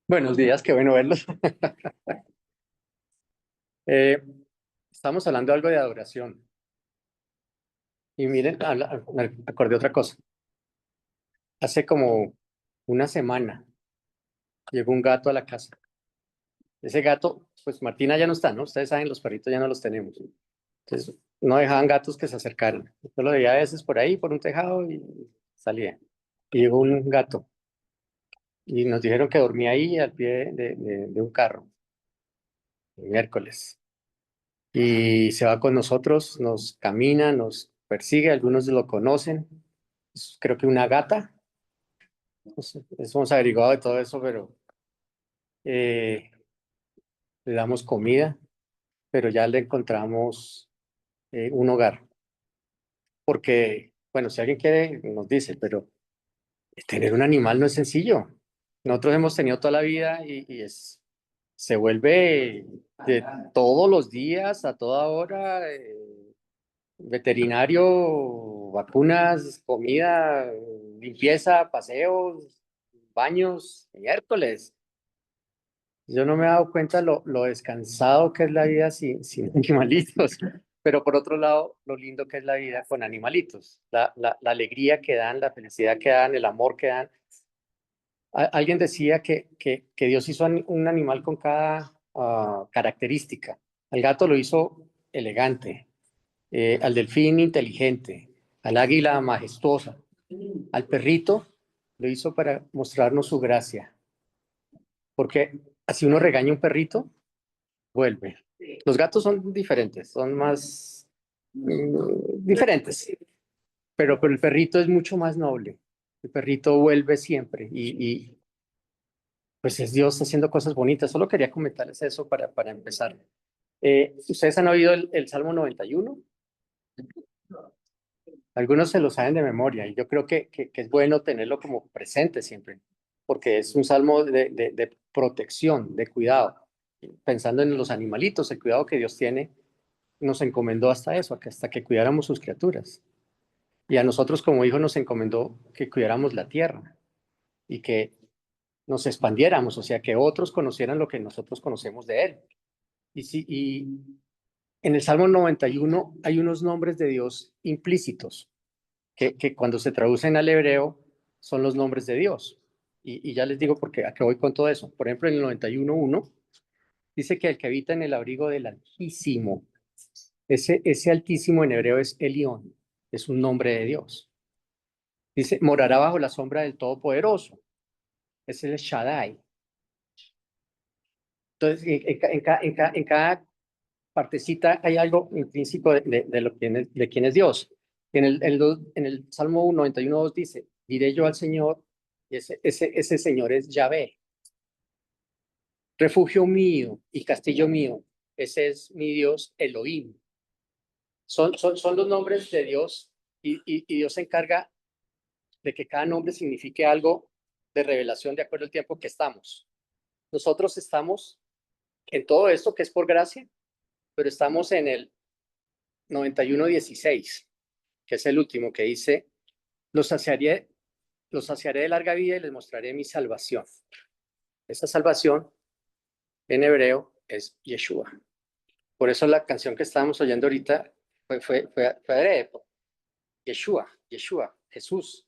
Buenos días, qué bueno verlos. Eh, Estamos hablando algo de adoración. Y miren, me acordé otra cosa. Hace como una semana llegó un gato a la casa. Ese gato, pues Martina ya no está, ¿no? Ustedes saben, los perritos ya no los tenemos. Entonces, no dejaban gatos que se acercaran. Yo lo veía a veces por ahí, por un tejado y salía. Y llegó un gato y nos dijeron que dormía ahí al pie de un carro, el miércoles. Y se va con nosotros, nos camina, nos persigue, algunos lo conocen, creo que una gata, no sé, eso hemos averiguado de todo eso, pero eh, le damos comida, pero ya le encontramos un hogar, porque, bueno, si alguien quiere, nos dice, pero tener un animal no es sencillo. Nosotros hemos tenido toda la vida se vuelve de todos los días, a toda hora. Veterinario, vacunas, comida, limpieza, paseos, baños, miércoles. Yo no me he dado cuenta lo descansado que es la vida sin animalitos, pero por otro lado, lo lindo que es la vida con animalitos, la alegría que dan, la felicidad que dan, el amor que dan. Alguien decía que Dios hizo un animal con cada característica. Al gato lo hizo elegante, al delfín inteligente, al águila majestuosa, al perrito lo hizo para mostrarnos su gracia, porque así uno regaña a un perrito, vuelve. Los gatos son diferentes, son más diferentes, pero el perrito es mucho más noble. El perrito vuelve siempre pues es Dios haciendo cosas bonitas. Solo quería comentarles eso para empezar. ¿Ustedes han oído el Salmo 91? Algunos se lo saben de memoria y yo creo que es bueno tenerlo como presente siempre, porque es un salmo de protección, de cuidado. Pensando en los animalitos, el cuidado que Dios tiene, nos encomendó hasta eso, que hasta que cuidáramos sus criaturas. Y a nosotros como hijos nos encomendó que cuidáramos la tierra y que nos expandiéramos, o sea, que otros conocieran lo que nosotros conocemos de Él. Y en el Salmo 91 hay unos nombres de Dios implícitos que cuando se traducen al hebreo son los nombres de Dios. Y ya les digo porque a qué voy con todo eso. Por ejemplo, en el 91:1 dice que el que habita en el abrigo del Altísimo, ese Altísimo en hebreo es Elión, es un nombre de Dios. Dice, morará bajo la sombra del Todopoderoso, es el Shaddai. Entonces, en cada partecita hay algo intrínseco de lo de quién es Dios. En el Salmo 91:2 dice, diré yo al Señor, y ese Señor es Yahvé, refugio mío y castillo mío, ese es mi Dios Elohim. Son los nombres de Dios y Dios se encarga de que cada nombre signifique algo de revelación de acuerdo al tiempo que estamos. Nosotros estamos en todo esto que es por gracia, pero estamos en el 91:16, que es el último, que dice, los saciaré, los saciaré de larga vida y les mostraré mi salvación. Esa salvación en hebreo es Yeshua. Por eso la canción que estábamos oyendo ahorita fue hebreo. Yeshua, Yeshua, Jesús.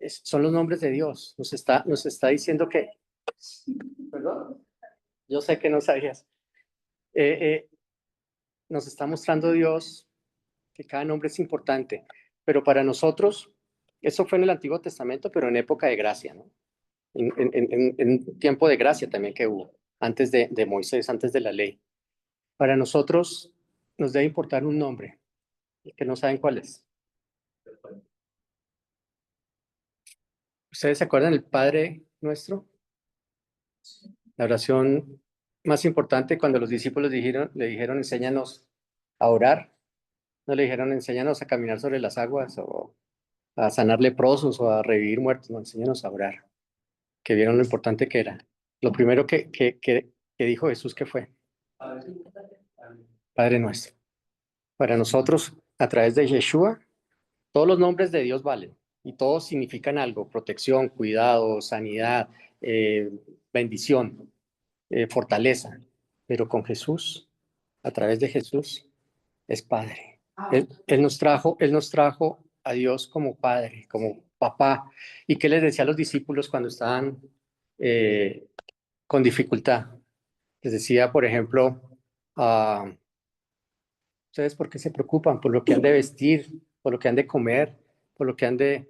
Son los nombres de Dios. Nos está diciendo que, perdón, yo sé que no sabías. Eh, eh, Nos está mostrando Dios que cada nombre es importante, pero para nosotros, eso fue en el Antiguo Testamento, pero en época de gracia, ¿no? En tiempo de gracia también que hubo, antes de Moisés, antes de la ley. Para nosotros nos debe importar un nombre, que no saben cuál es. ¿Ustedes se acuerdan del Padre Nuestro? La oración más importante cuando los discípulos le dijeron, enséñanos a orar, no le dijeron, enséñanos a caminar sobre las aguas o a sanar leprosos o a revivir muertos, no, enséñanos a orar, que vieron lo importante que era. Lo primero que dijo Jesús que fue, Padre Nuestro. Para nosotros, a través de Yeshua, todos los nombres de Dios valen, y todos significan algo: protección, cuidado, sanidad, bendición, fortaleza. Pero con Jesús, a través de Jesús, es Padre. Él nos trajo a Dios como Padre, como papá. ¿Y qué les decía a los discípulos cuando estaban con dificultad? Les decía, por ejemplo, ¿ustedes por qué se preocupan? Por lo que han de vestir, por lo que han de comer, por lo que han de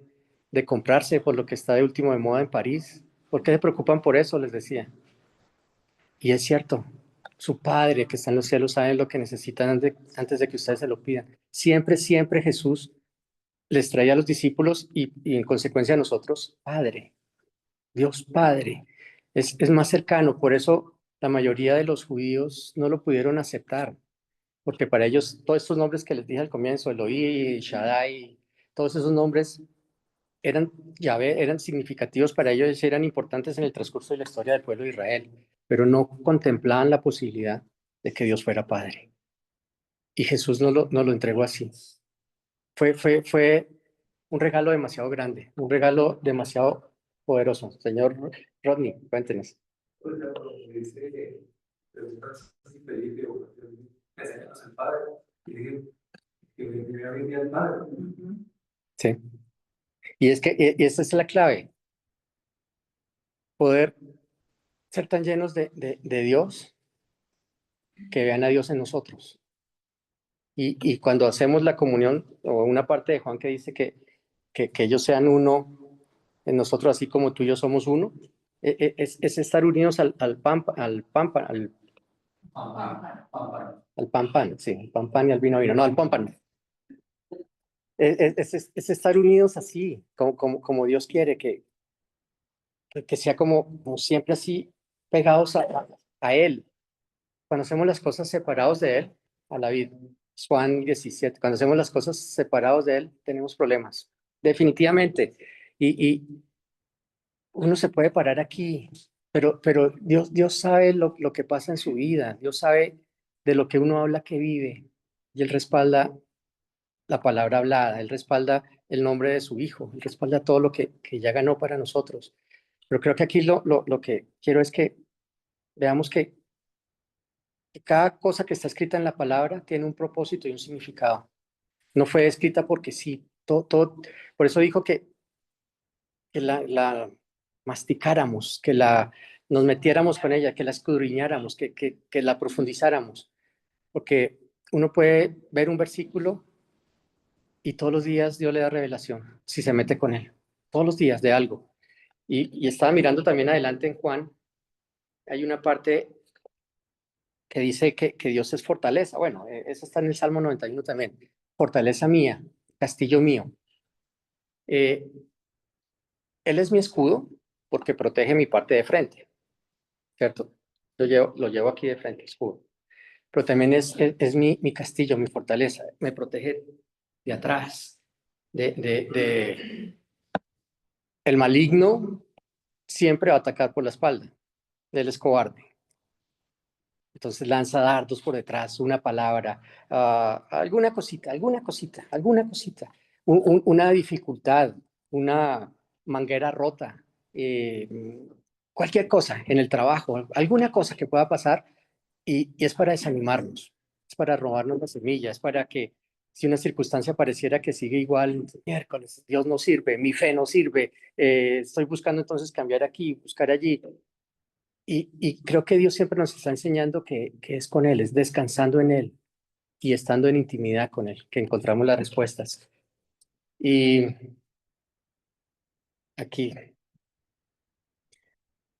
comprarse, por lo que está de último de moda en París. ¿Por qué se preocupan por eso? Les decía. Y es cierto, su Padre que está en los cielos sabe lo que necesitan antes de que ustedes se lo pidan. Siempre, siempre Jesús les traía a los discípulos y en consecuencia a nosotros, Padre, Dios Padre. Es más cercano, por eso la mayoría de los judíos no lo pudieron aceptar, porque para ellos todos estos nombres que les dije al comienzo, Elohim, Shaddai, todos esos nombres eran Yahvé, eran significativos para ellos, eran importantes en el transcurso de la historia del pueblo de Israel, pero no contemplaban la posibilidad de que Dios fuera Padre. Y Jesús nos lo entregó así. Fue un regalo demasiado grande, un regalo demasiado poderoso. Señor Rodney, cuéntenos. Sí, y es que y esa es la clave, poder ser tan llenos de Dios que vean a Dios en nosotros. Y cuando hacemos la comunión, o una parte de Juan que dice que ellos sean uno en nosotros, así como tú y yo somos uno, es estar unidos al pan, sí, al pan y al vino, no, al pan. Es estar unidos así, como Dios quiere, que sea como siempre así, pegados a Él. Cuando hacemos las cosas separados de Él, a la vida. Juan 17, cuando hacemos las cosas separados de Él, tenemos problemas, definitivamente. Y uno se puede parar aquí, pero Dios sabe lo que pasa en su vida, Dios sabe de lo que uno habla que vive, y Él respalda la palabra hablada, Él respalda el nombre de su Hijo, Él respalda todo lo que ya ganó para nosotros. Pero creo que aquí lo que quiero es que veamos que cada cosa que está escrita en la palabra tiene un propósito y un significado. No fue escrita porque sí, por eso dijo que la masticáramos, nos metiéramos con ella, que la escudriñáramos, que la profundizáramos, porque uno puede ver un versículo y todos los días Dios le da revelación, si se mete con él, todos los días de algo. Y estaba mirando también adelante en Juan, hay una parte que dice que Dios es fortaleza. Bueno, eso está en el Salmo 91 también. Fortaleza mía, castillo mío. Eh, Él es mi escudo porque protege mi parte de frente, ¿cierto? Lo llevo aquí de frente, escudo. Pero también es mi castillo, mi fortaleza. Me protege de atrás, de... El maligno siempre va a atacar por la espalda. Él es cobarde. Entonces lanza dardos por detrás, una palabra, alguna cosita, una dificultad, una manguera rota, cualquier cosa en el trabajo, alguna cosa que pueda pasar y es para desanimarnos, es para robarnos la semilla, es para que si una circunstancia pareciera que sigue igual, miércoles, Dios no sirve, mi fe no sirve, estoy buscando entonces cambiar aquí, buscar allí. Y creo que Dios siempre nos está enseñando que es con Él, es descansando en Él y estando en intimidad con Él, que encontramos las respuestas. Y aquí,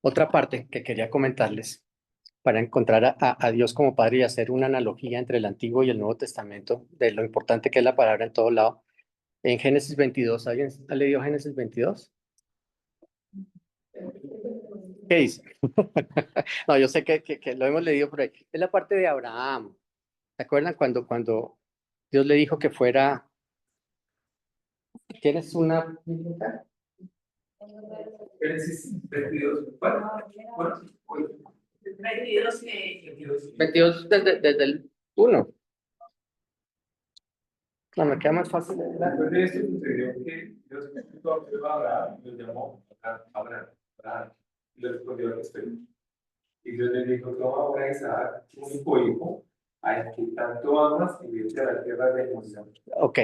otra parte que quería comentarles para encontrar a Dios como Padre y hacer una analogía entre el Antiguo y el Nuevo Testamento de lo importante que es la palabra en todo lado. En Génesis 22, ¿alguien ha leído Génesis 22? ¿Qué dice? No, yo sé que lo hemos leído por ahí. Es la parte de Abraham. ¿Se acuerdan cuando Dios le dijo que fuera? ¿Tienes una? Génesis 22. Bueno, 22 desde el 1. No, me queda más fácil. Después de esto sucedió que Dios puso a prueba a Abraham y lo llamó Abraham, y le respondió al respecto. Y Dios le dijo: toma ahora a Isaac, tu único hijo, al que tanto amas, y vete a la tierra de Moriah. Ok,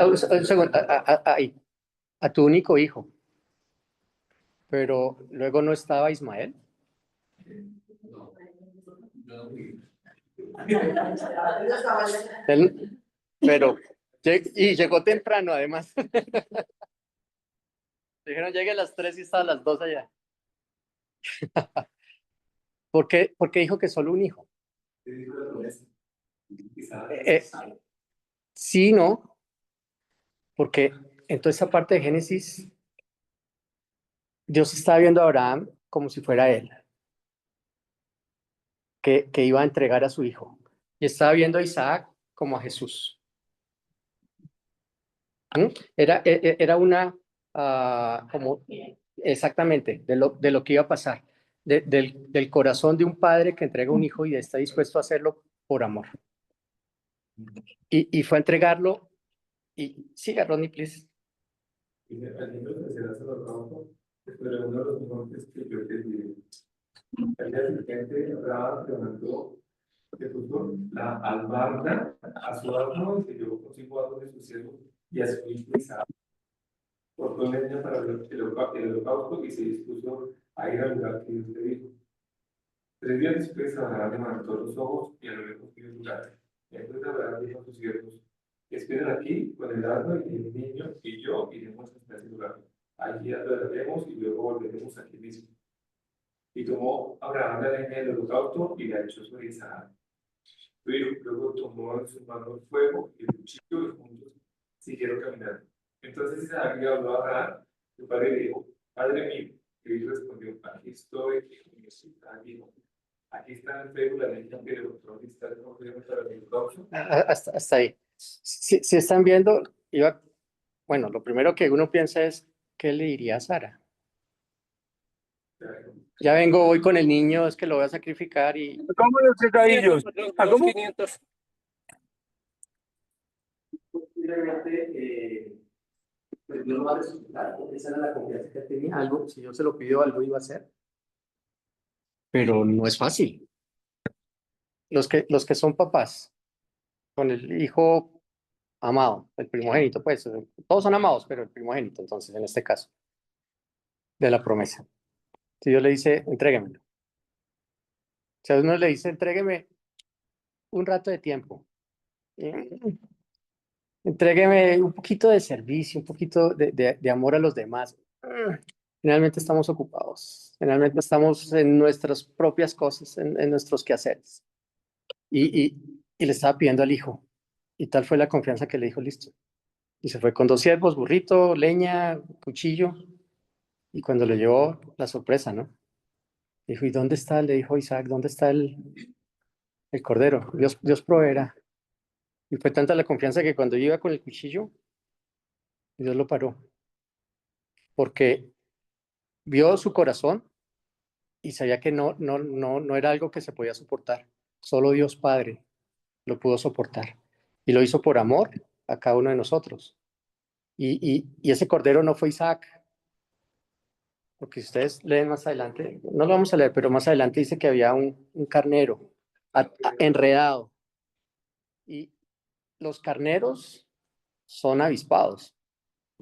un segundo, ahí, a tu único hijo, pero luego no estaba Ismael. Pero, y llegó temprano además. Dijeron, llegue a las 3 y estaba a las 2 allá. ¿Por qué dijo que solo un hijo? Sí, no, porque en toda esa parte de Génesis, Dios estaba viendo a Abraham como si fuera él, que iba a entregar a su hijo. Y estaba viendo a Isaac como a Jesús. ¿Mm? Era una, como exactamente, de lo que iba a pasar, del corazón de un padre que entrega un hijo y está dispuesto a hacerlo por amor. Y fue a entregarlo, y siga, Ronnie, please. Y al niño que será salvado, pero uno de los montes que yo te diré. Al día siguiente, Abraham levantó, que puso la albarda a su asno y se llevó consigo a dos de sus siervos y a su hijo Isaac. Cortó leña para el holocausto y se dispuso a ir al lugar que Dios le dijo. 3 días después, Abraham levantó los ojos y a lo lejos vio el lugar. Entonces Abraham dijo a sus siervos: esperen aquí con el asno y el niño, y yo iremos hasta ese lugar. Allí adoraremos y luego volveremos aquí mismo. Y tomó Abraham la leña del holocausto y la echó sobre Isaac. Pero luego tomó en su mano el fuego y el cuchillo y juntos siguieron caminando. Entonces Isaac le habló a Abraham, su padre, y le dijo: padre mío. Y él respondió: aquí estoy, hijo mío. Aquí está el fuego, la leña que le botó, y está el fuego para el holocausto. Hasta ahí. Si están viendo, bueno, lo primero que uno piensa es, ¿qué le diría a Sara? Ya vengo, voy con el niño, es que lo voy a sacrificar y... ¿Cómo los secadillos? ¿A cómo? 500. Posiblemente, pues Dios lo va a resucitar, porque esa era la confianza que él tenía. Algo, si Dios se lo pidió, algo iba a hacer. Pero no es fácil. Los que son papás, con el hijo amado, el primogénito, pues, todos son amados, pero el primogénito, entonces, en este caso, de la promesa. Si Dios le dice, entréguemelo. Si a uno le dice, entrégueme un rato de tiempo, entrégueme un poquito de servicio, un poquito de amor a los demás. Generalmente estamos ocupados, generalmente estamos en nuestras propias cosas, en nuestros quehaceres. Y le estaba pidiendo al hijo, y tal fue la confianza que le dijo, listo. Y se fue con 2 siervos, burrito, leña, cuchillo, y cuando le llevó la sorpresa, ¿no? Dijo, ¿y dónde está? Le dijo Isaac, ¿dónde está el cordero? Dios proveerá. Y fue tanta la confianza que cuando iba con el cuchillo, Dios lo paró, porque vio su corazón y sabía que no era algo que se podía soportar. Solo Dios Padre lo pudo soportar. Y lo hizo por amor a cada uno de nosotros. Y ese cordero no fue Isaac, porque si ustedes leen más adelante, no lo vamos a leer, pero más adelante dice que había un carnero enredado. Y los carneros son avispados,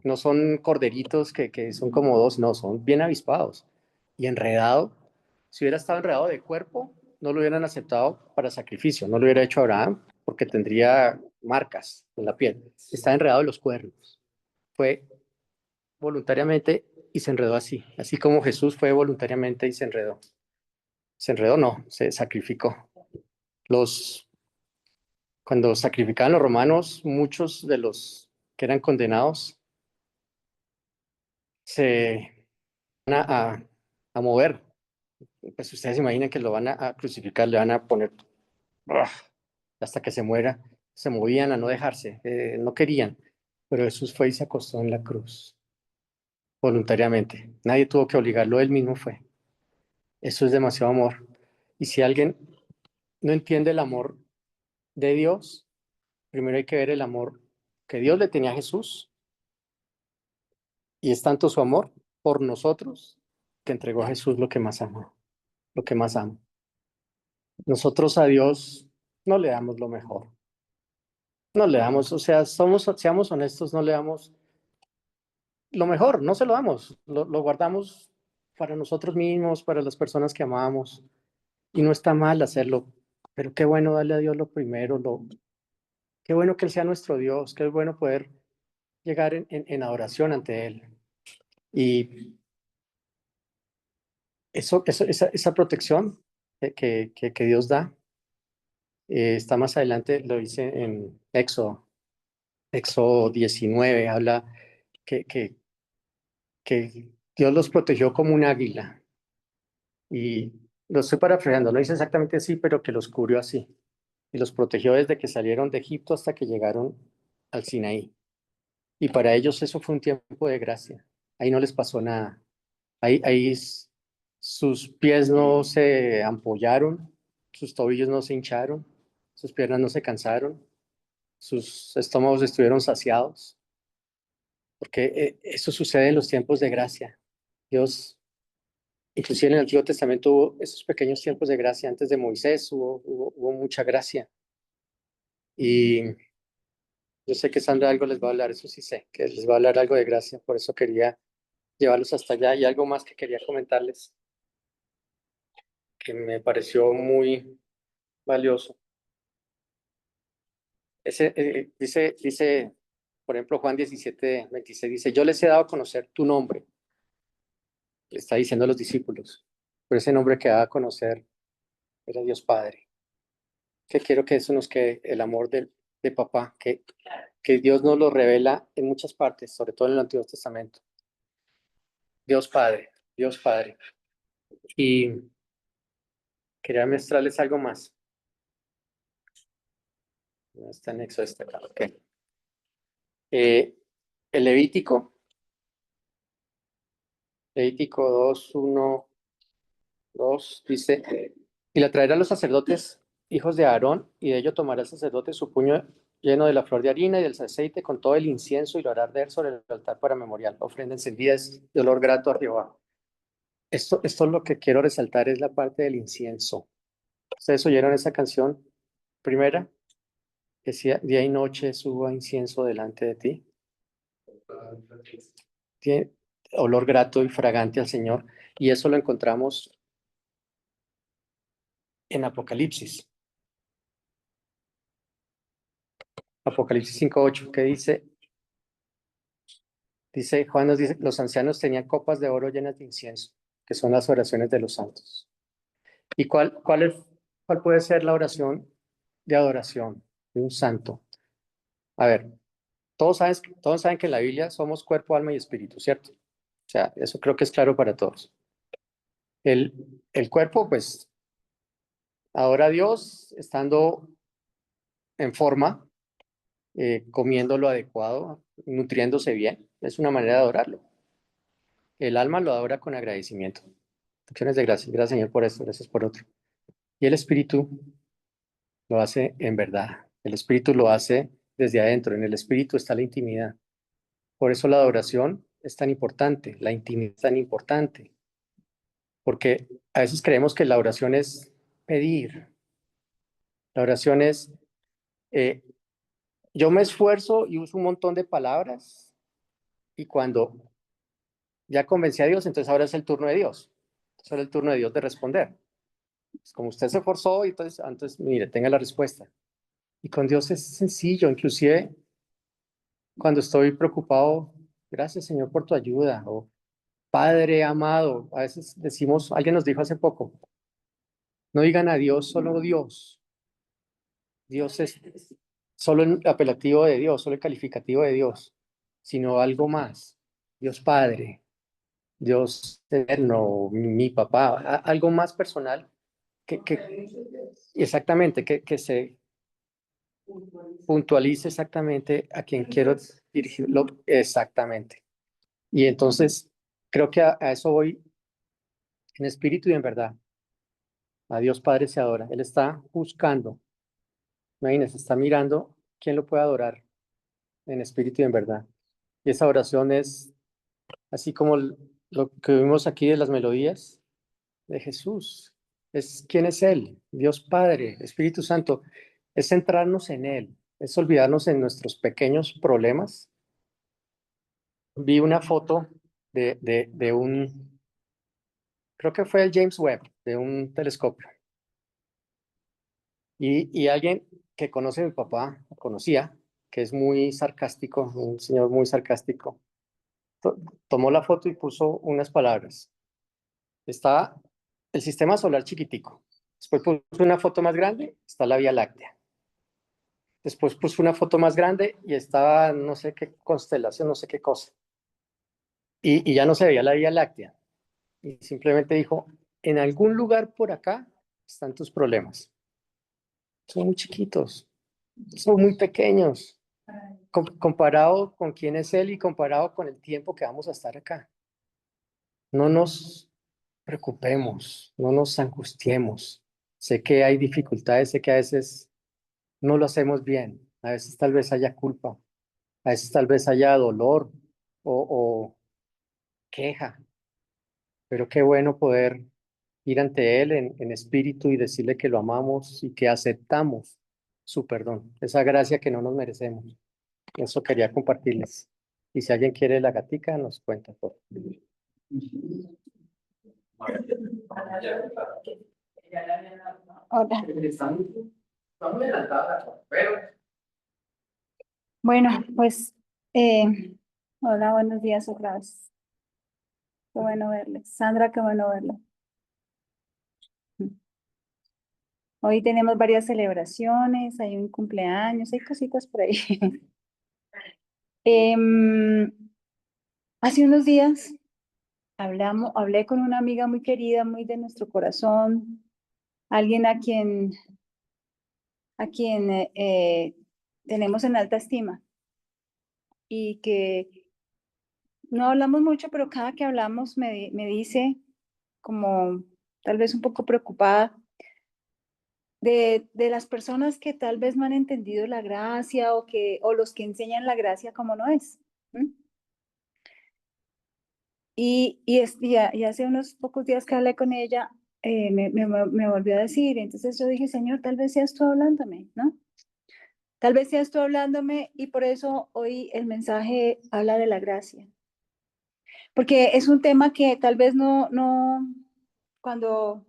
no son corderitos que son como dos, no, son bien avispados. Y enredado, si hubiera estado enredado de cuerpo, no lo hubieran aceptado para sacrificio, no lo hubiera hecho Abraham porque tendría marcas en la piel. Está enredado de los cuernos. Fue voluntariamente y se enredó así, así como Jesús fue voluntariamente y se enredó. Se enredó, no, se sacrificó. Los, cuando sacrificaban los romanos, muchos de los que eran condenados se van a mover. Pues ustedes se imaginan que lo van a crucificar, le van a poner ¡ah! Hasta que se muera. Se movían a no dejarse, no querían. Pero Jesús fue y se acostó en la cruz voluntariamente. Nadie tuvo que obligarlo, él mismo fue. Eso es demasiado amor. Y si alguien no entiende el amor de Dios, primero hay que ver el amor que Dios le tenía a Jesús y es tanto su amor por nosotros que entregó a Jesús lo que más ama, lo que más ama. Nosotros a Dios no le damos lo mejor. No le damos, o sea, seamos honestos, no le damos lo mejor, no se lo damos, lo guardamos para nosotros mismos, para las personas que amamos, y no está mal hacerlo, pero qué bueno darle a Dios lo primero, qué bueno que Él sea nuestro Dios, qué bueno poder llegar en adoración ante Él. Y esa protección que Dios da, está más adelante, lo dice en Éxodo 19, habla que Dios los protegió como un águila. Y lo estoy parafraseando, no dice exactamente así, pero que los cubrió así. Y los protegió desde que salieron de Egipto hasta que llegaron al Sinaí. Y para ellos eso fue un tiempo de gracia. Ahí no les pasó nada. Ahí sus pies no se ampollaron, sus tobillos no se hincharon, sus piernas no se cansaron, sus estómagos estuvieron saciados, porque eso sucede en los tiempos de gracia. Dios, inclusive en el Antiguo Testamento hubo esos pequeños tiempos de gracia. Antes de Moisés hubo mucha gracia. Y yo sé que Sandra algo les va a hablar, eso sí sé, que les va a hablar algo de gracia, por eso quería llevarlos hasta allá. Y algo más que quería comentarles, que me pareció muy valioso. Dice, por ejemplo, Juan 17:26, dice, yo les he dado a conocer tu nombre, le está diciendo a los discípulos, pero ese nombre que daba a conocer era Dios Padre. Que quiero que eso nos quede, el amor de papá, que Dios nos lo revela en muchas partes, sobre todo en el Antiguo Testamento. Dios Padre, Dios Padre. Y quería mostrarles algo más. No está en Éxodo acá. Ok. El Levítico 2:1-2 dice, y la traerá a los sacerdotes, hijos de Aarón, y de ello tomará el sacerdote su puño lleno de la flor de harina y del aceite con todo el incienso y lo hará arder sobre el altar para memorial, ofrenda encendida es de olor grato a Jehová. Esto es lo que quiero resaltar, es la parte del incienso. ¿Ustedes oyeron esa canción primera? Que decía, día y noche suba incienso delante de ti. Tiene olor grato y fragante al Señor. Y eso lo encontramos en Apocalipsis. Apocalipsis 5:8, que dice, Juan nos dice, los ancianos tenían copas de oro llenas de incienso, que son las oraciones de los santos. ¿Y cuál puede ser la oración de adoración de un santo? A ver, todos saben que en la Biblia somos cuerpo, alma y espíritu, ¿cierto? O sea, eso creo que es claro para todos. El cuerpo, pues, adora a Dios estando en forma, comiendo lo adecuado, nutriéndose bien. Es una manera de adorarlo. El alma lo adora con agradecimiento. Acciones de gracias. Gracias, Señor, por esto. Gracias por otro. Y el espíritu lo hace en verdad. El espíritu lo hace desde adentro. En el espíritu está la intimidad. Por eso la adoración es tan importante, la intimidad es tan importante. Porque a veces creemos que la oración es pedir. La oración es, eh, yo me esfuerzo y uso un montón de palabras y cuando ya convencí a Dios, entonces ahora es el turno de Dios. Entonces ahora es el turno de Dios de responder. Pues como usted se esforzó, entonces, mire, tenga la respuesta. Y con Dios es sencillo, inclusive cuando estoy preocupado, gracias Señor por tu ayuda, o Padre amado, a veces decimos, alguien nos dijo hace poco, no digan a Dios, solo Dios. Dios es solo el apelativo de Dios, solo el calificativo de Dios, sino algo más. Dios Padre, Dios eterno, mi papá, algo más personal exactamente, que se puntualice exactamente a quien quiero dirigirlo exactamente. Y entonces creo que a eso voy en espíritu y en verdad. A Dios Padre se adora. Él está buscando, imagínense, está mirando quién lo puede adorar en espíritu y en verdad. Y esa oración es así como lo que vimos aquí de las melodías de Jesús. Es quién es Él, Dios Padre, Espíritu Santo. Es centrarnos en Él, es olvidarnos en nuestros pequeños problemas. Vi una foto de un, creo que fue el James Webb, de un telescopio. Y alguien que conoce a mi papá, conocía, que es muy sarcástico, un señor muy sarcástico, tomó la foto y puso unas palabras. Está el sistema solar chiquitico. Después puso una foto más grande, está la Vía Láctea. Después puso una foto más grande y estaba no sé qué constelación, no sé qué cosa. Y ya no se veía la Vía Láctea. Y simplemente dijo, en algún lugar por acá están tus problemas. Son muy chiquitos, son muy pequeños, comparado con quién es Él y comparado con el tiempo que vamos a estar acá. No nos preocupemos, no nos angustiemos. Sé que hay dificultades, sé que a veces no lo hacemos bien, a veces tal vez haya culpa, a veces tal vez haya dolor o queja, pero qué bueno poder ir ante Él en espíritu y decirle que lo amamos y que aceptamos su perdón, esa gracia que no nos merecemos. Eso quería compartirles. Y si alguien quiere la gatica, nos cuenta. Por favor. Hola. Bueno, pues, hola, buenos días otra vez. Qué bueno verles. Sandra, qué bueno verla. Hoy tenemos varias celebraciones, hay un cumpleaños, hay cositas por ahí. Em, Hace unos días hablé con una amiga muy querida, muy de nuestro corazón, alguien a quien tenemos en alta estima y que no hablamos mucho, pero cada que hablamos me dice, como tal vez un poco preocupada, de las personas que tal vez no han entendido la gracia o los que enseñan la gracia como no es. ¿M? Y hace unos pocos días que hablé con ella, me volvió a decir, entonces yo dije, Señor, tal vez seas tú hablándome, ¿no? Tal vez seas tú hablándome y por eso hoy el mensaje habla de la gracia. Porque es un tema que tal vez cuando,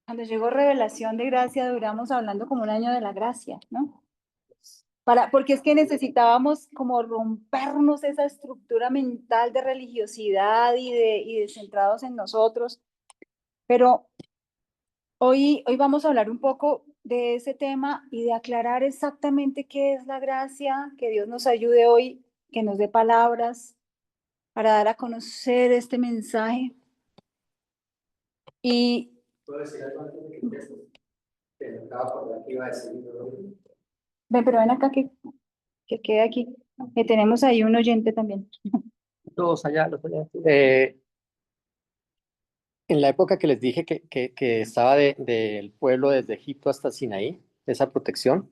cuando llegó revelación de gracia, duramos hablando como un año de la gracia, ¿no? Porque es que necesitábamos como rompernos esa estructura mental de religiosidad y de centrados en nosotros. Pero hoy vamos a hablar un poco de ese tema y de aclarar exactamente qué es la gracia, que Dios nos ayude hoy, que nos dé palabras para dar a conocer este mensaje. Y ¿Puedo decir algo antes de que empieces? Que me acabo de acordar que iba a decir, ¿no? ven, pero ven acá que quede aquí. Que tenemos ahí un oyente también. Todos allá, los allá. En la época que les dije que estaba del pueblo desde Egipto hasta Sinaí, esa protección,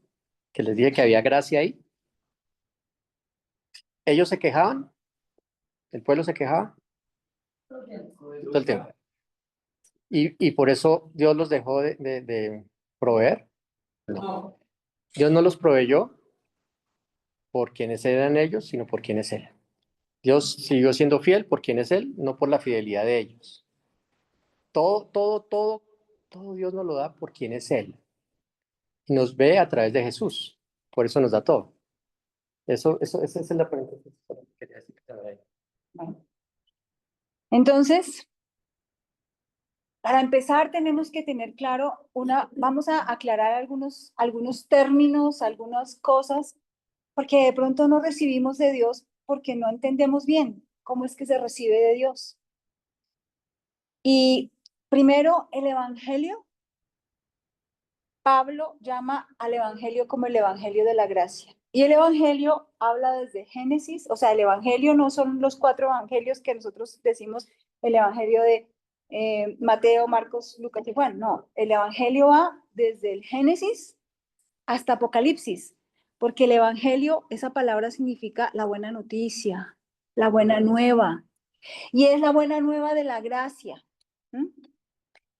que les dije que había gracia ahí, ellos se quejaban, el pueblo se quejaba todo el tiempo. Y por eso Dios los dejó de proveer. No. Dios no los proveyó por quienes eran ellos, sino por quien es Él. Dios siguió siendo fiel por quien es Él, no por la fidelidad de ellos. Todo Dios nos lo da por quien es Él. Y nos ve a través de Jesús. Por eso nos da todo. Esa es la pregunta que quería decir. Bueno. Entonces, para empezar, tenemos que tener claro vamos a aclarar algunos términos, algunas cosas, porque de pronto no recibimos de Dios porque no entendemos bien cómo es que se recibe de Dios. Y primero, el Evangelio. Pablo llama al Evangelio como el Evangelio de la gracia. Y el Evangelio habla desde Génesis, o sea, el Evangelio no son los 4 evangelios que nosotros decimos, el Evangelio de Mateo, Marcos, Lucas y Juan. No, el Evangelio va desde el Génesis hasta Apocalipsis, porque el evangelio, esa palabra significa la buena noticia, la buena nueva, y es la buena nueva de la gracia. ¿Mm?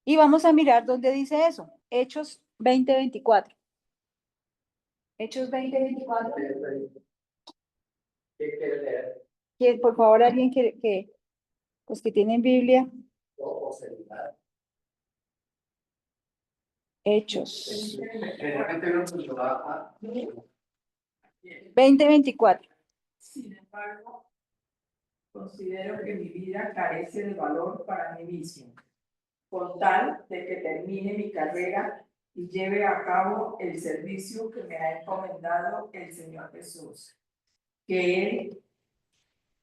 Y vamos a mirar dónde dice eso. Hechos 20:24. Hechos 20:24. ¿Qué quiere leer? Por favor, alguien que los que tienen Biblia. O celular. Hechos Generalmente uno se lo va a... 20:24. Sin embargo, considero que mi vida carece de valor para mí mismo, con tal de que termine mi carrera y lleve a cabo el servicio que me ha encomendado el Señor Jesús, que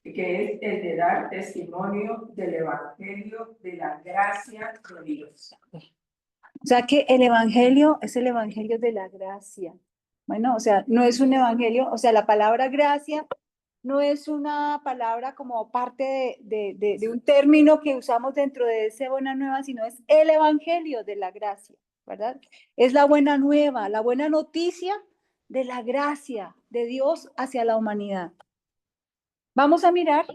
es el de dar testimonio del Evangelio de la gracia de Dios. O sea que el evangelio es el evangelio de la gracia. Bueno, o sea, no es un evangelio, o sea, la palabra gracia no es una palabra como parte de un término que usamos dentro de ese buena nueva, sino es el evangelio de la gracia, ¿verdad? Es la buena nueva, la buena noticia de la gracia de Dios hacia la humanidad. Vamos a mirar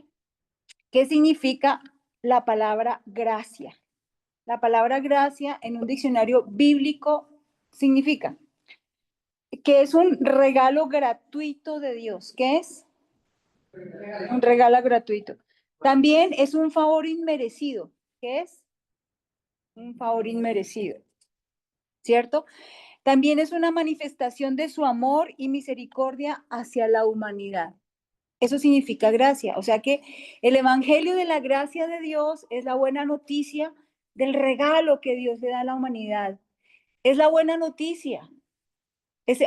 qué significa la palabra gracia. La palabra gracia en un diccionario bíblico significa que es un regalo gratuito de Dios. ¿Qué es? Un regalo gratuito. También es un favor inmerecido. ¿Qué es? Un favor inmerecido. ¿Cierto? También es una manifestación de su amor y misericordia hacia la humanidad. Eso significa gracia. O sea que el evangelio de la gracia de Dios es la buena noticia del regalo que Dios le da a la humanidad. Es la buena noticia. Es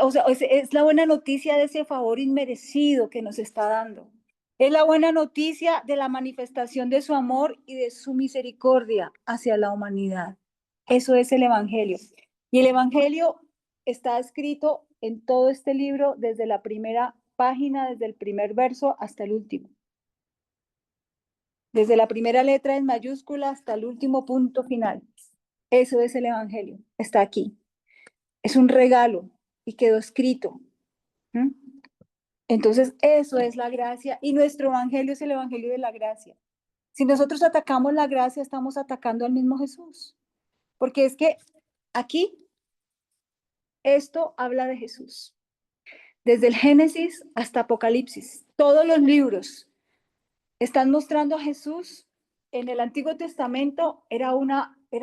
la buena noticia de ese favor inmerecido que nos está dando. Es la buena noticia de la manifestación de su amor y de su misericordia hacia la humanidad. Eso es el evangelio. Y el evangelio está escrito en todo este libro, desde la primera página, desde el primer verso hasta el último. Desde la primera letra en mayúscula hasta el último punto final. Eso es el evangelio. Está aquí. Es un regalo y quedó escrito. ¿Mm? Entonces, eso es la gracia y nuestro evangelio es el evangelio de la gracia. Si nosotros atacamos la gracia, estamos atacando al mismo Jesús. Porque es que aquí esto habla de Jesús. Desde el Génesis hasta Apocalipsis, todos los libros están mostrando a Jesús. En el Antiguo Testamento era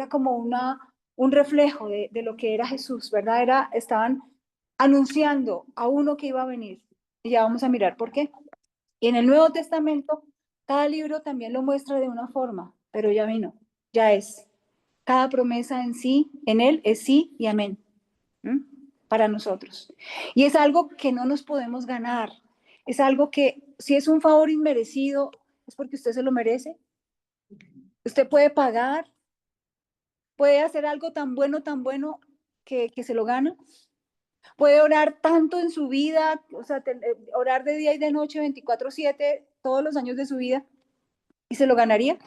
como un reflejo de lo que era Jesús, ¿verdad? Estaban anunciando a uno que iba a venir. Y ya vamos a mirar por qué. Y en el Nuevo Testamento, cada libro también lo muestra de una forma, pero ya vino, ya es. Cada promesa en sí, en él, es sí y amén. ¿Mm? Para nosotros. Y es algo que no nos podemos ganar. Es algo que, si es un favor inmerecido, es porque usted se lo merece. Usted puede pagar, puede hacer algo tan bueno que se lo gana. Puede orar tanto en su vida, o sea, orar de día y de noche, 24/7, todos los años de su vida, y se lo ganaría.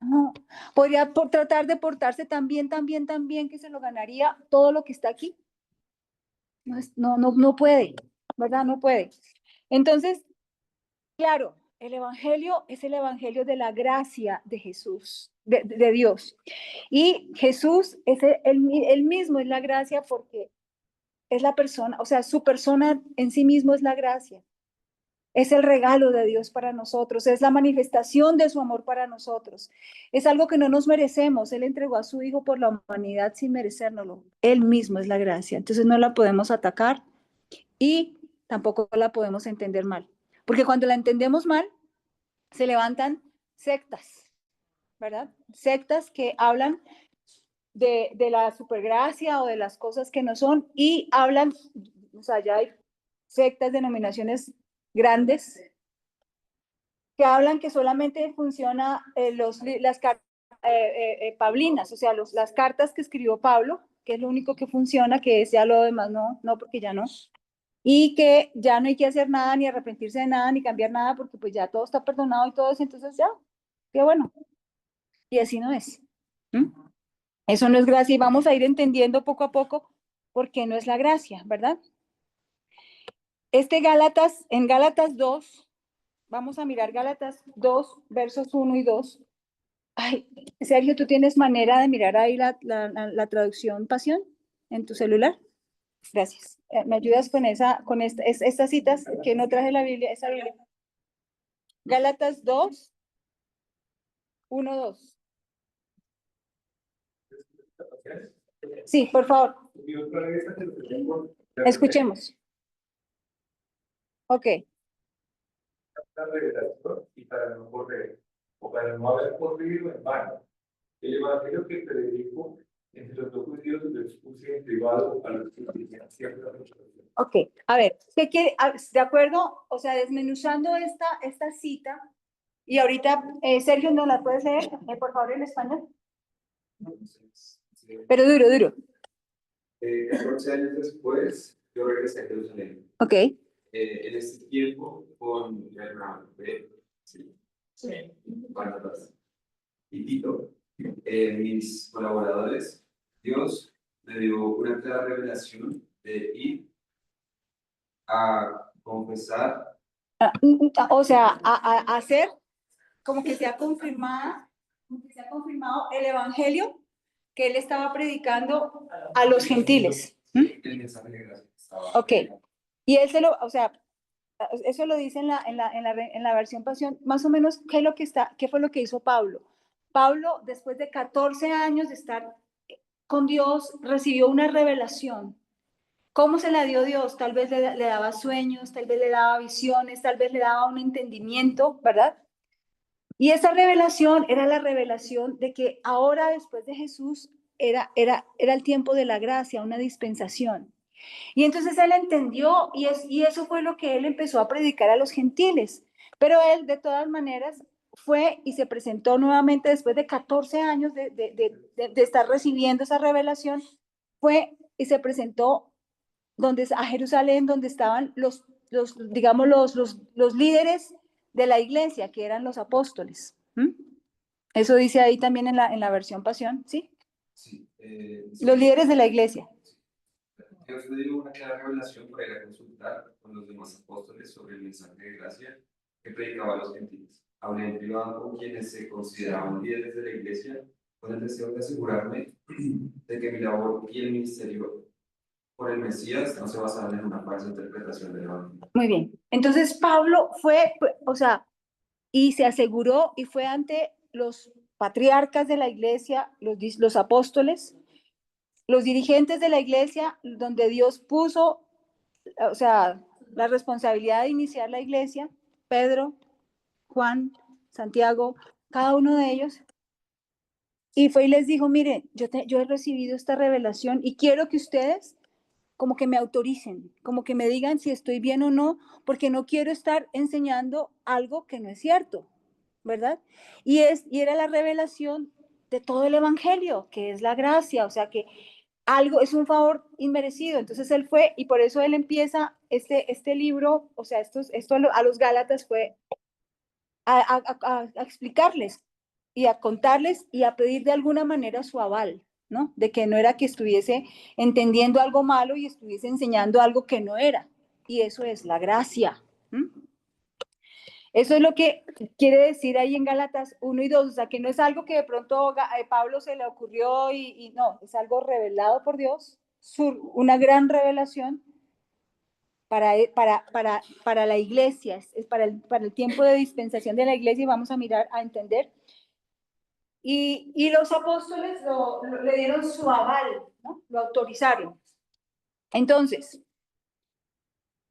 No, podría tratar de portarse tan bien, que se lo ganaría todo lo que está aquí. No puede, ¿verdad? No puede. Entonces, claro, el evangelio es el evangelio de la gracia de Jesús, de Dios. Y Jesús es él mismo es la gracia porque es la persona, o sea, su persona en sí mismo es la gracia. Es el regalo de Dios para nosotros, es la manifestación de su amor para nosotros. Es algo que no nos merecemos. Él entregó a su Hijo por la humanidad sin merecérnoslo. Él mismo es la gracia. Entonces no la podemos atacar y tampoco la podemos entender mal. Porque cuando la entendemos mal, se levantan sectas, ¿verdad? Sectas que hablan de la supergracia o de las cosas que no son y hablan, o sea, ya hay sectas, denominaciones grandes que hablan que solamente funciona las cartas paulinas, o sea, las cartas que escribió Pablo, que es lo único que funciona, que es ya lo demás no, porque ya no. Y que ya no hay que hacer nada, ni arrepentirse de nada, ni cambiar nada, porque pues ya todo está perdonado y todo eso, entonces ya, qué bueno. Y así no es. ¿Mm? Eso no es gracia y vamos a ir entendiendo poco a poco por qué no es la gracia, ¿verdad? En Gálatas 2, vamos a mirar Gálatas 2, versos 1 y 2. Ay, Sergio, ¿tú tienes manera de mirar ahí la traducción Pasión en tu celular? Gracias. ¿Me ayudas con estas citas que no traje la Biblia, esa Biblia? Gálatas 2, 1, 2. Sí, por favor. Y otra vez, Escuchemos. Ok. la revelación y para no correr, o para no haber corrido en vano. El evangelio que predico entre los dos judíos lo expuse en privado a los que tenían cierta reputación. Ok, a ver, ¿qué quiere? De acuerdo, o sea, desmenuzando esta cita, y ahorita, Sergio, ¿no la puedes leer, por favor, en español? Entonces, Pero duro, duro. 14 años después, yo regresé a Jerusalén. Ok, En este tiempo, con Bernabé, Barnabas y Tito, mis colaboradores, Dios me dio una clara revelación de ir a confesar. O sea, a hacer como que se ha confirmado el evangelio que él estaba predicando a los gentiles. El mensaje de gracia. Ok, y él o sea, eso lo dice en la versión Pasión, más o menos, ¿qué fue lo que hizo Pablo? Pablo, después de 14 años de estar con Dios, recibió una revelación. ¿Cómo se la dio Dios? Tal vez le daba sueños, tal vez le daba visiones, tal vez le daba un entendimiento, ¿verdad? Y esa revelación era la revelación de que ahora, después de Jesús, era el tiempo de la gracia, una dispensación. Y entonces él entendió y eso fue lo que él empezó a predicar a los gentiles. Pero él, de todas maneras, fue y se presentó nuevamente después de 14 años de estar recibiendo esa revelación, fue y se presentó a Jerusalén, donde estaban digamos, los líderes de la iglesia, que eran los apóstoles. ¿Mm? Eso dice ahí también en la versión Pasión, ¿sí? Sí, Los líderes de la iglesia. Dios me dio una clara revelación para ir a consultar con los demás apóstoles sobre el mensaje de gracia que predicaba a los gentiles. Hablé en privado con quienes se consideraban líderes de la iglesia con el deseo de asegurarme de que mi labor y el ministerio por el Mesías no se basaban en una falsa interpretación del Evangelio. Muy bien. Entonces Pablo fue, o sea, y se aseguró y fue ante los patriarcas de la iglesia, los apóstoles, los dirigentes de la iglesia, donde Dios puso, o sea, la responsabilidad de iniciar la iglesia, Pedro, Juan, Santiago, cada uno de ellos, y fue y les dijo, miren, yo he recibido esta revelación y quiero que ustedes como que me autoricen, como que me digan si estoy bien o no, porque no quiero estar enseñando algo que no es cierto, ¿verdad? Y era la revelación de todo el evangelio, que es la gracia, o sea que algo es un favor inmerecido. Entonces él fue y por eso él empieza este libro, o sea, esto a los Gálatas fue a explicarles y a contarles y a pedir de alguna manera su aval, ¿no? De que no era que estuviese entendiendo algo malo y estuviese enseñando algo que no era. Y eso es la gracia. ¿Mm? Eso es lo que quiere decir ahí en Gálatas 1 y 2, o sea, que no es algo que de pronto Pablo se le ocurrió y no, es algo revelado por Dios, una gran revelación para la iglesia, es para el tiempo de dispensación de la iglesia y vamos a mirar, a entender. Y los apóstoles le dieron su aval, ¿no? Lo autorizaron. Entonces,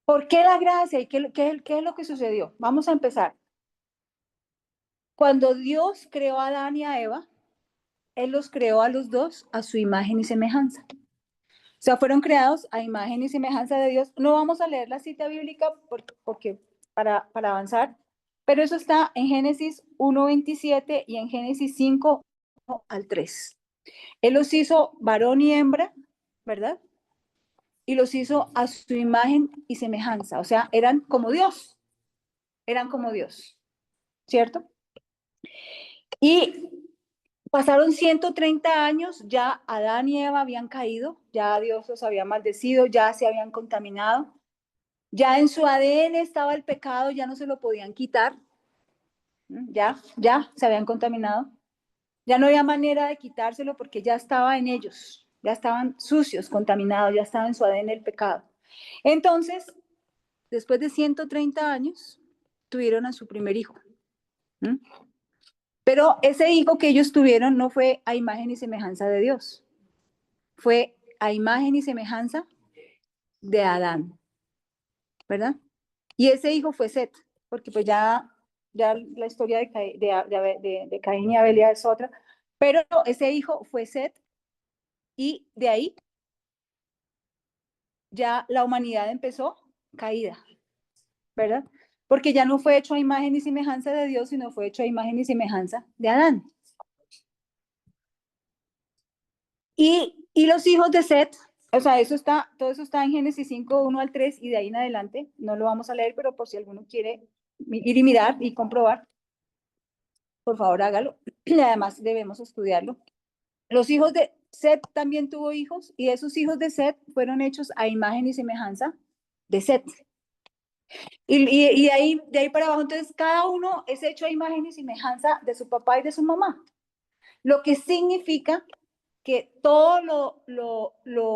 ¿por qué la gracia y qué es lo que sucedió? Vamos a empezar. Cuando Dios creó a Adán y a Eva, Él los creó a los dos a su imagen y semejanza. O sea, fueron creados a imagen y semejanza de Dios. No vamos a leer la cita bíblica porque para avanzar, pero eso está en Génesis 1:27 y en Génesis 5:1-3. Él los hizo varón y hembra, ¿verdad? Y los hizo a su imagen y semejanza. O sea, eran como Dios, ¿cierto? Y pasaron 130 años, ya Adán y Eva habían caído, ya Dios los había maldecido, ya se habían contaminado. Ya en su ADN estaba el pecado, ya no se lo podían quitar. Ya se habían contaminado. Ya no había manera de quitárselo porque ya estaba en ellos, ya estaban sucios, contaminados, ya estaba en su ADN el pecado. Entonces, después de 130 años, tuvieron a su primer hijo. Pero ese hijo que ellos tuvieron no fue a imagen y semejanza de Dios, fue a imagen y semejanza de Adán, ¿verdad? Y ese hijo fue Set, porque pues ya la historia de Caín y Abel ya es otra, pero ese hijo fue Set y de ahí ya la humanidad empezó caída, ¿verdad? Porque ya no fue hecho a imagen y semejanza de Dios, sino fue hecho a imagen y semejanza de Adán. Y los hijos de Set, o sea, todo eso está en Génesis 5, 1 al 3 y de ahí en adelante, no lo vamos a leer, pero por si alguno quiere ir y mirar y comprobar, por favor hágalo. Y además debemos estudiarlo. Los hijos de Set también tuvo hijos y esos hijos de Set fueron hechos a imagen y semejanza de Set. Y de ahí para abajo, entonces cada uno es hecho a imagen y semejanza de su papá y de su mamá. Lo que significa que todo lo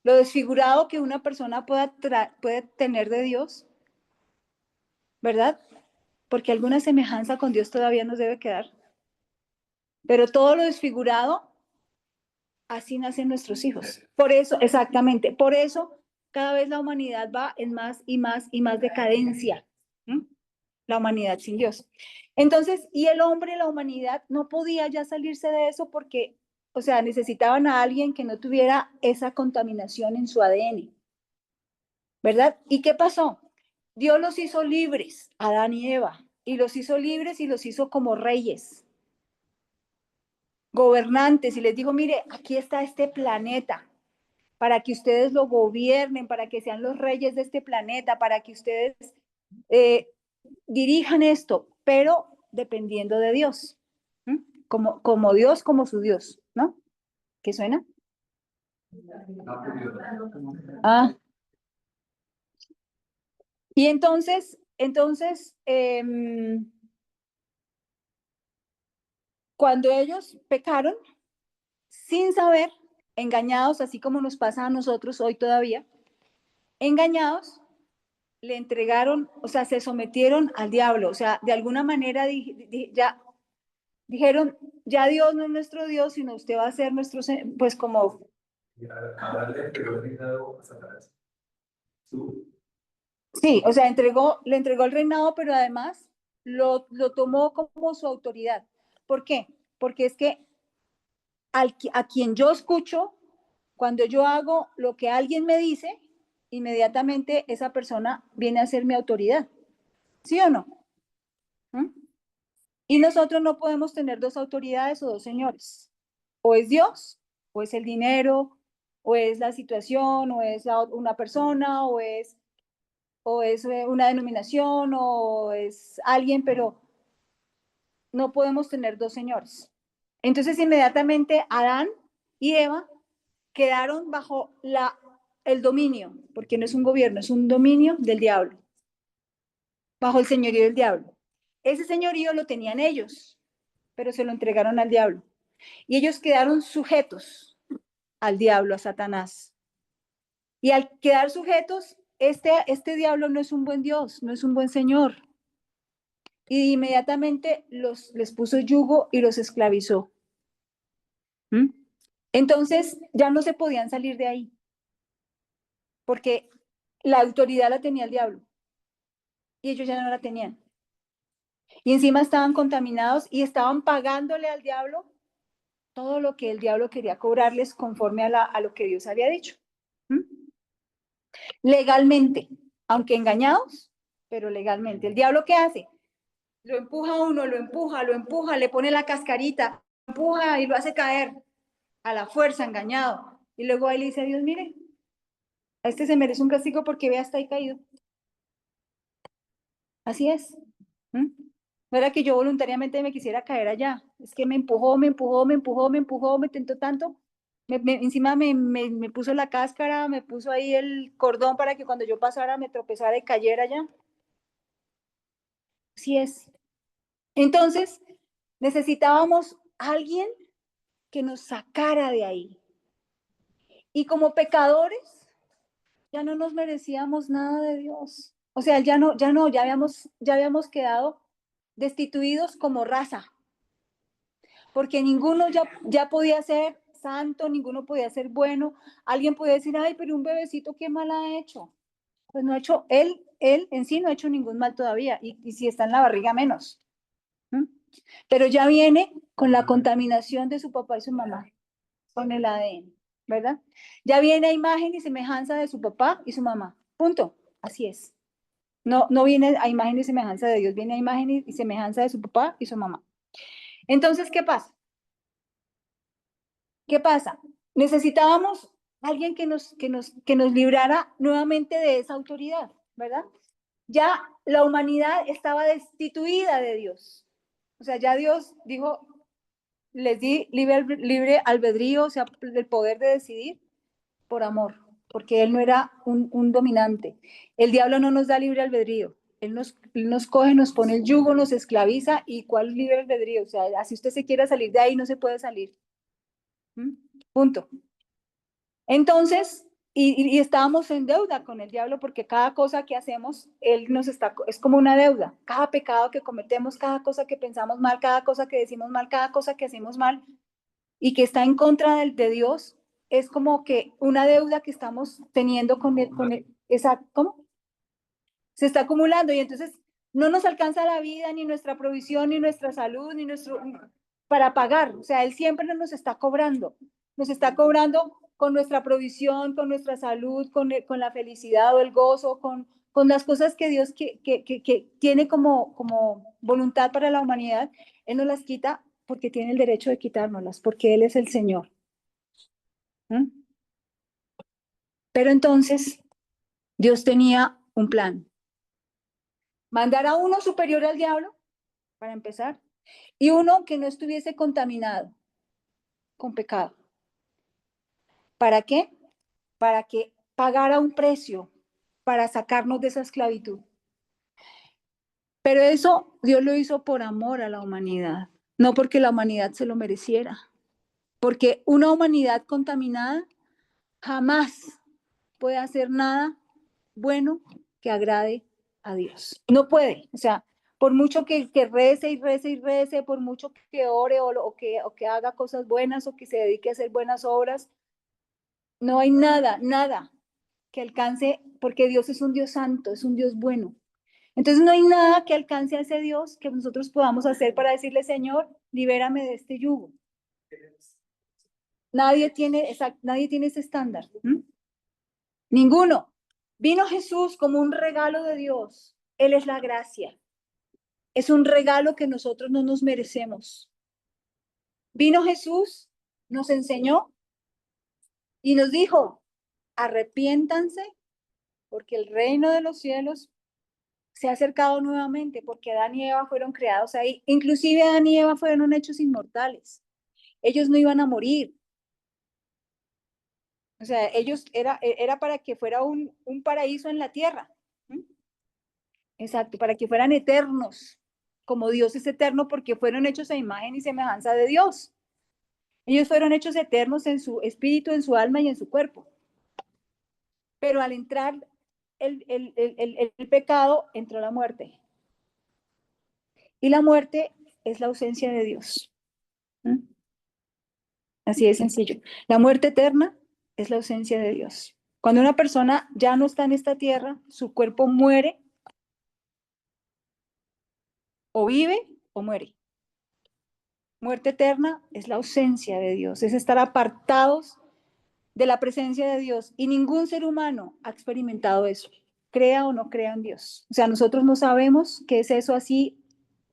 desfigurado que una persona puede tener de Dios, ¿verdad? Porque alguna semejanza con Dios todavía nos debe quedar. Pero todo lo desfigurado, así nacen nuestros hijos. Por eso, exactamente, por eso cada vez la humanidad va en más y más y más decadencia. La humanidad sin Dios. Entonces, y el hombre, la humanidad, no podía ya salirse de eso porque, o sea, necesitaban a alguien que no tuviera esa contaminación en su ADN, ¿verdad? ¿Y qué pasó? Dios los hizo libres, Adán y Eva, y los hizo libres y los hizo como reyes, gobernantes, y les dijo, mire, aquí está este planeta, para que ustedes lo gobiernen, para que sean los reyes de este planeta, para que ustedes dirijan esto, pero dependiendo de Dios, como Dios, como su Dios, ¿no? ¿Qué suena? Ah. Y entonces, cuando ellos pecaron, sin saber, engañados, así como nos pasa a nosotros hoy todavía, engañados, le entregaron, o sea, se sometieron al diablo, o sea, de alguna manera ya dijeron, ya Dios no es nuestro Dios, sino usted va a ser nuestro, pues como... Sí, o sea, le entregó el reinado, pero además lo tomó como su autoridad. ¿Por qué? Porque es que a quien yo escucho, cuando yo hago lo que alguien me dice, inmediatamente esa persona viene a ser mi autoridad. ¿Sí o no? ¿Mm? Y nosotros no podemos tener dos autoridades o dos señores. O es Dios, o es el dinero, o es la situación, o es una persona, o es una denominación, o es alguien, pero no podemos tener dos señores. Entonces, inmediatamente Adán y Eva quedaron bajo el dominio, porque no es un gobierno, es un dominio del diablo, bajo el señorío del diablo. Ese señorío lo tenían ellos, pero se lo entregaron al diablo. Y ellos quedaron sujetos al diablo, a Satanás. Y al quedar sujetos, este diablo no es un buen Dios, no es un buen Señor. Y inmediatamente les puso yugo y los esclavizó. Entonces ya no se podían salir de ahí, porque la autoridad la tenía el diablo y ellos ya no la tenían. Y encima estaban contaminados y estaban pagándole al diablo todo lo que el diablo quería cobrarles conforme a lo que Dios había dicho. Legalmente, aunque engañados, pero legalmente. ¿El diablo qué hace? Lo empuja a uno, lo empuja, le pone la cascarita, lo empuja y lo hace caer a la fuerza, engañado. Y luego ahí le dice a Dios, mire, a este se merece un castigo porque vea, está ahí caído. Así es. No era que yo voluntariamente me quisiera caer allá. Es que me empujó, me tentó tanto Encima me puso la cáscara, me puso ahí el cordón para que cuando yo pasara me tropezara y cayera ya. Así es. Entonces, necesitábamos alguien que nos sacara de ahí. Y como pecadores, ya no nos merecíamos nada de Dios. O sea, ya habíamos quedado destituidos como raza, porque ninguno ya podía ser santo, ninguno podía ser bueno. Alguien podía decir, ay, pero un bebecito, ¿qué mal ha hecho? Pues no ha hecho, él en sí no ha hecho ningún mal todavía, y si está en la barriga menos. ¿Mm? Pero ya viene con la contaminación de su papá y su mamá, con el ADN, ¿verdad? Ya viene a imagen y semejanza de su papá y su mamá, punto, así es. No viene a imagen y semejanza de Dios, viene a imagen y semejanza de su papá y su mamá. Entonces, ¿qué pasa? ¿Qué pasa? Necesitábamos alguien que nos librara nuevamente de esa autoridad, ¿verdad? Ya la humanidad estaba destituida de Dios. O sea, ya Dios dijo, les di libre albedrío, o sea, el poder de decidir por amor, porque Él no era un dominante. El diablo no nos da libre albedrío. Él nos coge, nos pone el yugo, nos esclaviza. ¿Y cuál libre albedrío? O sea, así usted se quiera salir de ahí, no se puede salir. ¿Mm? Punto. Entonces, y estábamos en deuda con el diablo porque cada cosa que hacemos, es como una deuda. Cada pecado que cometemos, cada cosa que pensamos mal, cada cosa que decimos mal, cada cosa que hacemos mal y que está en contra de Dios, es como que una deuda que estamos teniendo ¿cómo? Se está acumulando y entonces no nos alcanza la vida, ni nuestra provisión, ni nuestra salud, para pagar. O sea, Él siempre nos está cobrando. Nos está cobrando con nuestra provisión, con nuestra salud, con la felicidad o el gozo, con las cosas que Dios que tiene como voluntad para la humanidad. Él nos las quita porque tiene el derecho de quitárnoslas, porque Él es el Señor. ¿Mm? Pero entonces, Dios tenía un plan. Mandar a uno superior al diablo, para empezar, y uno que no estuviese contaminado con pecado. ¿Para qué? Para que pagara un precio para sacarnos de esa esclavitud. Pero eso Dios lo hizo por amor a la humanidad, no porque la humanidad se lo mereciera. Porque una humanidad contaminada jamás puede hacer nada bueno que agrade a Dios. No puede, o sea, por mucho que rece y rece y rece, por mucho que ore o que haga cosas buenas o que se dedique a hacer buenas obras, no hay nada que alcance, porque Dios es un Dios santo, es un Dios bueno. Entonces no hay nada que alcance a ese Dios que nosotros podamos hacer para decirle, Señor, libérame de este yugo. Nadie tiene ese estándar. Ninguno. Vino Jesús como un regalo de Dios. Él es la gracia. Es un regalo que nosotros no nos merecemos. Vino Jesús, nos enseñó y nos dijo, arrepiéntanse porque el reino de los cielos se ha acercado nuevamente, porque Adán y Eva fueron creados ahí. Inclusive Adán y Eva fueron hechos inmortales. Ellos no iban a morir. O sea, era para que fuera un paraíso en la tierra. Exacto, para que fueran eternos, como Dios es eterno, porque fueron hechos a imagen y semejanza de Dios. Ellos fueron hechos eternos en su espíritu, en su alma y en su cuerpo. Pero al entrar el pecado, entró la muerte. Y la muerte es la ausencia de Dios. Así de sencillo. La muerte eterna es la ausencia de Dios. Cuando una persona ya no está en esta tierra, su cuerpo muere, o vive o muere. Muerte eterna es la ausencia de Dios, es estar apartados de la presencia de Dios. Y ningún ser humano ha experimentado eso, crea o no crea en Dios. O sea, nosotros no sabemos qué es eso así.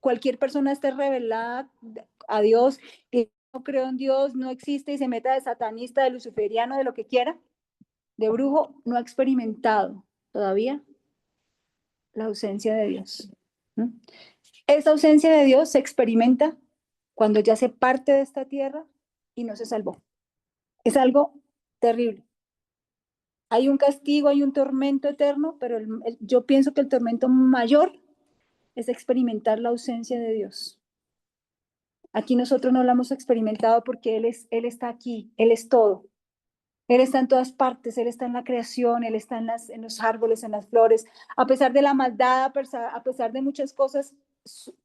Cualquier persona esté revelada a Dios y no creo en Dios, no existe y se meta de satanista, de luciferiano, de lo que quiera, de brujo, no ha experimentado todavía la ausencia de Dios. Esa ausencia de Dios se experimenta cuando ya se parte de esta tierra y no se salvó. Es algo terrible. Hay un castigo, hay un tormento eterno, pero yo pienso que el tormento mayor es experimentar la ausencia de Dios. Aquí nosotros no lo hemos experimentado porque Él está aquí, Él es todo. Él está en todas partes, Él está en la creación, Él está en los árboles, en las flores. A pesar de la maldad, a pesar de muchas cosas,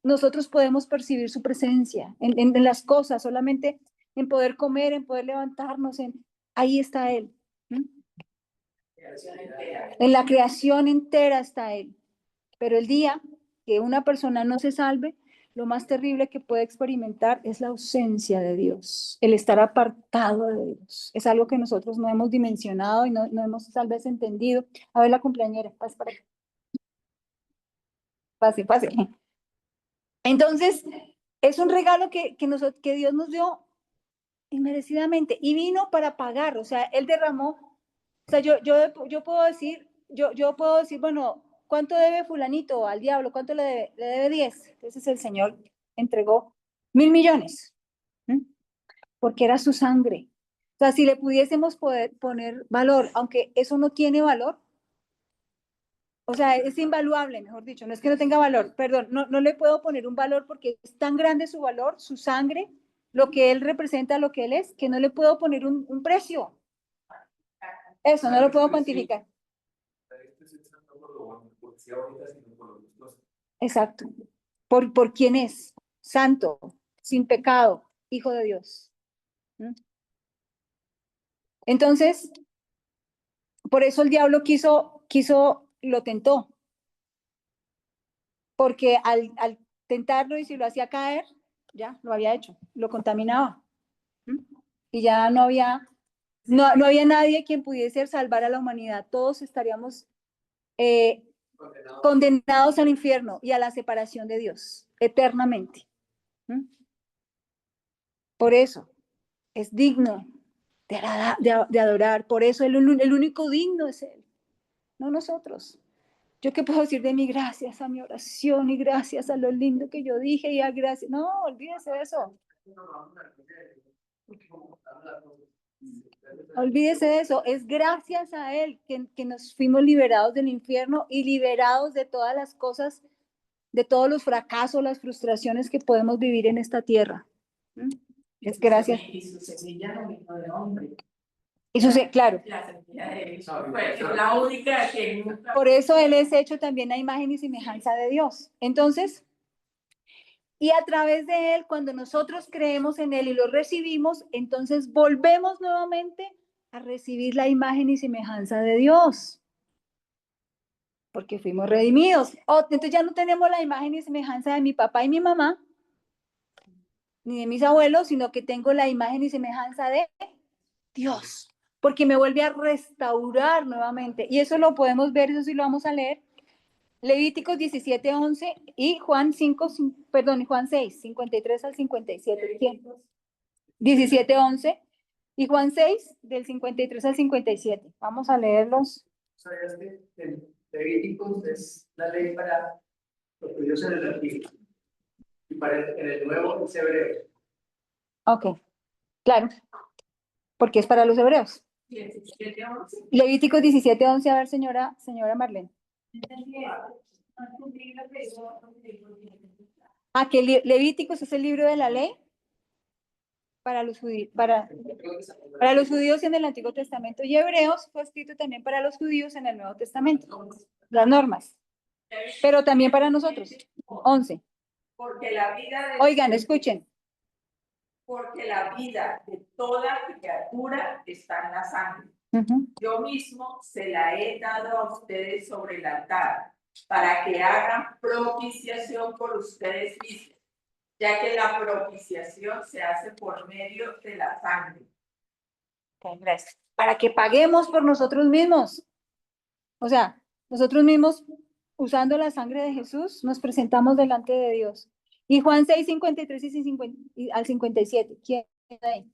nosotros podemos percibir su presencia en las cosas, solamente en poder comer, en poder levantarnos, ahí está Él. En la creación entera está Él. Pero el día que una persona no se salve, lo más terrible que puede experimentar es la ausencia de Dios, el estar apartado de Dios. Es algo que nosotros no hemos dimensionado y no hemos tal vez entendido. A ver, la cumpleañera, pase para acá. Pase, pase. Entonces, es un regalo que Dios nos dio inmerecidamente y vino para pagar. O sea, Él derramó. O sea, yo puedo decir, bueno, ¿cuánto debe fulanito al diablo? ¿Cuánto le debe? Le debe 10. Entonces el Señor entregó 1.000 millones, porque era su sangre. O sea, si le pudiésemos poner valor, aunque eso no tiene valor, o sea, es invaluable, mejor dicho, no es que no tenga valor, perdón, no le puedo poner un valor porque es tan grande su valor, su sangre, lo que Él representa, lo que Él es, que no le puedo poner un precio. Eso, no lo puedo cuantificar. Exacto. Por quién es, santo, sin pecado, hijo de Dios. Entonces, por eso el diablo lo tentó. Porque al tentarlo y si lo hacía caer, ya lo había hecho, lo contaminaba. Y ya no había nadie quien pudiese salvar a la humanidad. Todos estaríamos condenados al infierno y a la separación de Dios eternamente. Por eso es digno de adorar. Por eso el único digno es Él, no nosotros. ¿Yo qué puedo decir de mí? Gracias a mi oración y gracias a lo lindo que yo dije y a gracias. No, olvídese de eso. Olvídese de eso. Es gracias a Él que nos fuimos liberados del infierno y liberados de todas las cosas, de todos los fracasos, las frustraciones que podemos vivir en esta tierra. Es gracias. Y su semilla no vino de hombre. Eso sí, claro. La semilla de Dios es la única que nunca... Por eso Él es hecho también a imagen y semejanza de Dios. Entonces, y a través de Él, cuando nosotros creemos en Él y lo recibimos, entonces volvemos nuevamente a recibir la imagen y semejanza de Dios. Porque fuimos redimidos. Entonces ya no tenemos la imagen y semejanza de mi papá y mi mamá, ni de mis abuelos, sino que tengo la imagen y semejanza de Dios. Porque me vuelve a restaurar nuevamente. Y eso lo podemos ver, eso sí lo vamos a leer. Levíticos 17:11 y Juan 6, 53 al 57. 17:11 y Juan 6, del 53 al 57. Vamos a leerlos. ¿Sabías que Levíticos es la ley para los judíos en el Antiguo? Y en el Nuevo es hebreo. Ok, claro, porque es para los hebreos. 17:11. Levíticos 17:11, a ver, señora Marlene. Que Levíticos es el libro de la ley para los judíos, para los judíos en el Antiguo Testamento, y Hebreos fue escrito también para los judíos en el Nuevo Testamento, las normas, pero también para nosotros. 11. Porque la vida de... Oigan, escuchen. Porque la vida de toda criatura está en la sangre. Yo mismo se la he dado a ustedes sobre el altar, para que hagan propiciación por ustedes mismos, ya que la propiciación se hace por medio de la sangre. Okay, gracias. Para que paguemos por nosotros mismos. O sea, nosotros mismos, usando la sangre de Jesús, nos presentamos delante de Dios. Y Juan 6, 53 y al 57. ¿Quién ahí?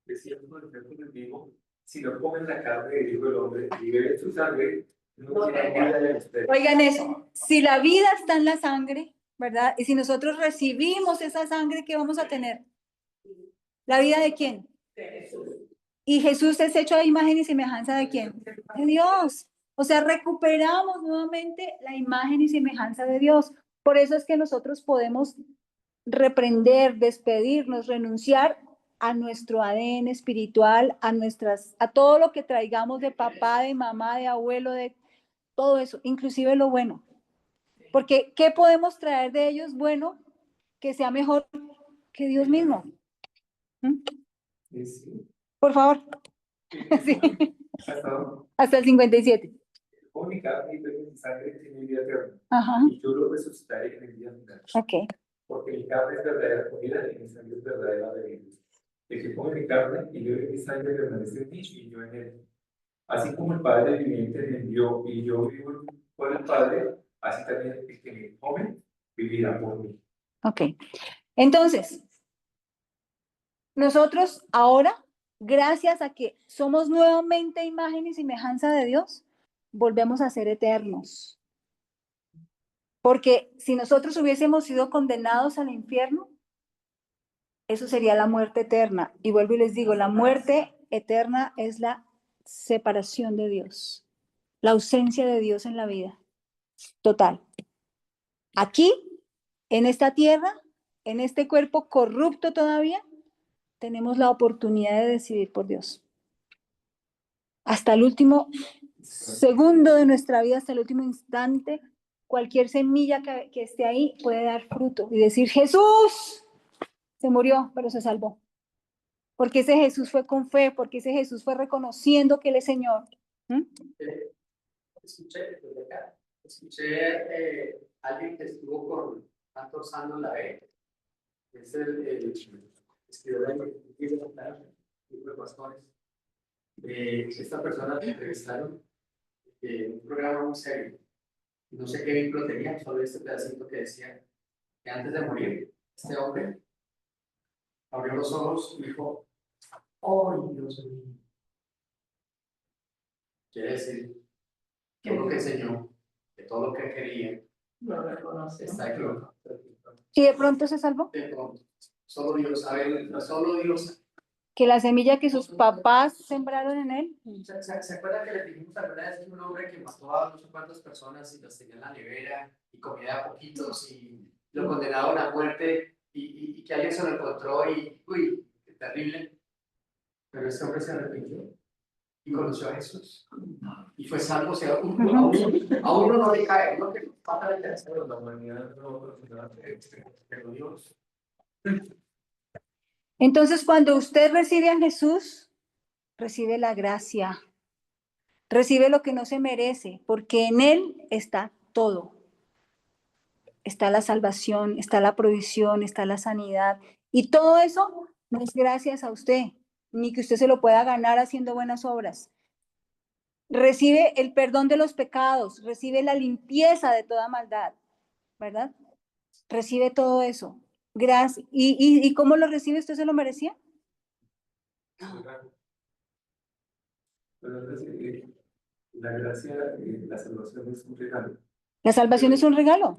Decía uno del texto vivo, si no comen la carne del Hijo del Hombre y beben su sangre, no tienen vida en ustedes. Oigan eso, si la vida está en la sangre, ¿verdad? Y si nosotros recibimos esa sangre, ¿qué vamos a tener? ¿La vida de quién? de Jesús. Y Jesús es hecho a imagen y semejanza ¿de quién? De Dios. O sea, recuperamos nuevamente la imagen y semejanza de Dios. Por eso es que nosotros podemos reprender, despedirnos, renunciar a nuestro ADN espiritual, a todo lo que traigamos de papá, de mamá, de abuelo, de todo eso, inclusive lo bueno. Porque, ¿qué podemos traer de ellos bueno que sea mejor que Dios mismo? ¿Mm? Sí. Por favor. Sí. Hasta el 57. Como mi carne y mi sangre tiene vida eterna, Ajá. y yo lo resucitaré en el día final. Ok. Porque mi carne es verdadera comida y mi sangre es verdadera bebida. El que come mi carne y bebe mi sangre permanece en mí y yo en él. Así como el Padre viviente me envió y yo vivo por el Padre, así también el que me come vivirá por mí. Ok. Entonces, nosotros ahora, gracias a que somos nuevamente imagen y semejanza de Dios, volvemos a ser eternos. Porque si nosotros hubiésemos sido condenados al infierno, eso sería la muerte eterna. Y vuelvo y les digo, la muerte eterna es la separación de Dios, la ausencia de Dios en la vida. Total. Aquí, en esta tierra, en este cuerpo corrupto todavía, tenemos la oportunidad de decidir por Dios. Hasta el último segundo de nuestra vida, hasta el último instante, cualquier semilla que esté ahí puede dar fruto y decir, Jesús se murió, pero se salvó. Porque ese Jesús fue con fe, porque ese Jesús fue reconociendo que Él es Señor. Escuché alguien que estuvo con Pastor Sando en la E. Es el escritor de pastores. Esta persona la entrevistaron en un programa muy serio. No sé qué vínculo tenía, solo este pedacito que decía que antes de morir, este hombre abrió los ojos y dijo, ¡oh, Dios mío! Quiere decir, todo lo que enseñó, que todo lo que quería, Lo reconoce. está equivocado. Y de pronto se salvó. De pronto, solo Dios sabe, solo Dios. Que la semilla que sus papás sembraron en Él. ¿Se acuerda que le dijimos alguna vez que un hombre que mató a no sé cuántas personas y las tenía en la nevera y comía a poquitos y lo condenaron a muerte y que alguien se lo encontró y, uy, qué terrible? Pero este hombre se arrepintió y conoció a Jesús y fue salvo. O sea, a uno no le cae, ¿no? Que falta de tercero. La humanidad no pero Dios. Entonces, cuando usted recibe a Jesús, recibe la gracia, recibe lo que no se merece, porque en Él está todo. Está la salvación, está la provisión, está la sanidad. Y todo eso no es gracias a usted, ni que usted se lo pueda ganar haciendo buenas obras. Recibe el perdón de los pecados, recibe la limpieza de toda maldad, ¿verdad? Recibe todo eso. Gracias. ¿Y cómo lo recibe? ¿Usted se lo merecía? Pero es decir, la gracia, la salvación es un regalo. La salvación es un regalo.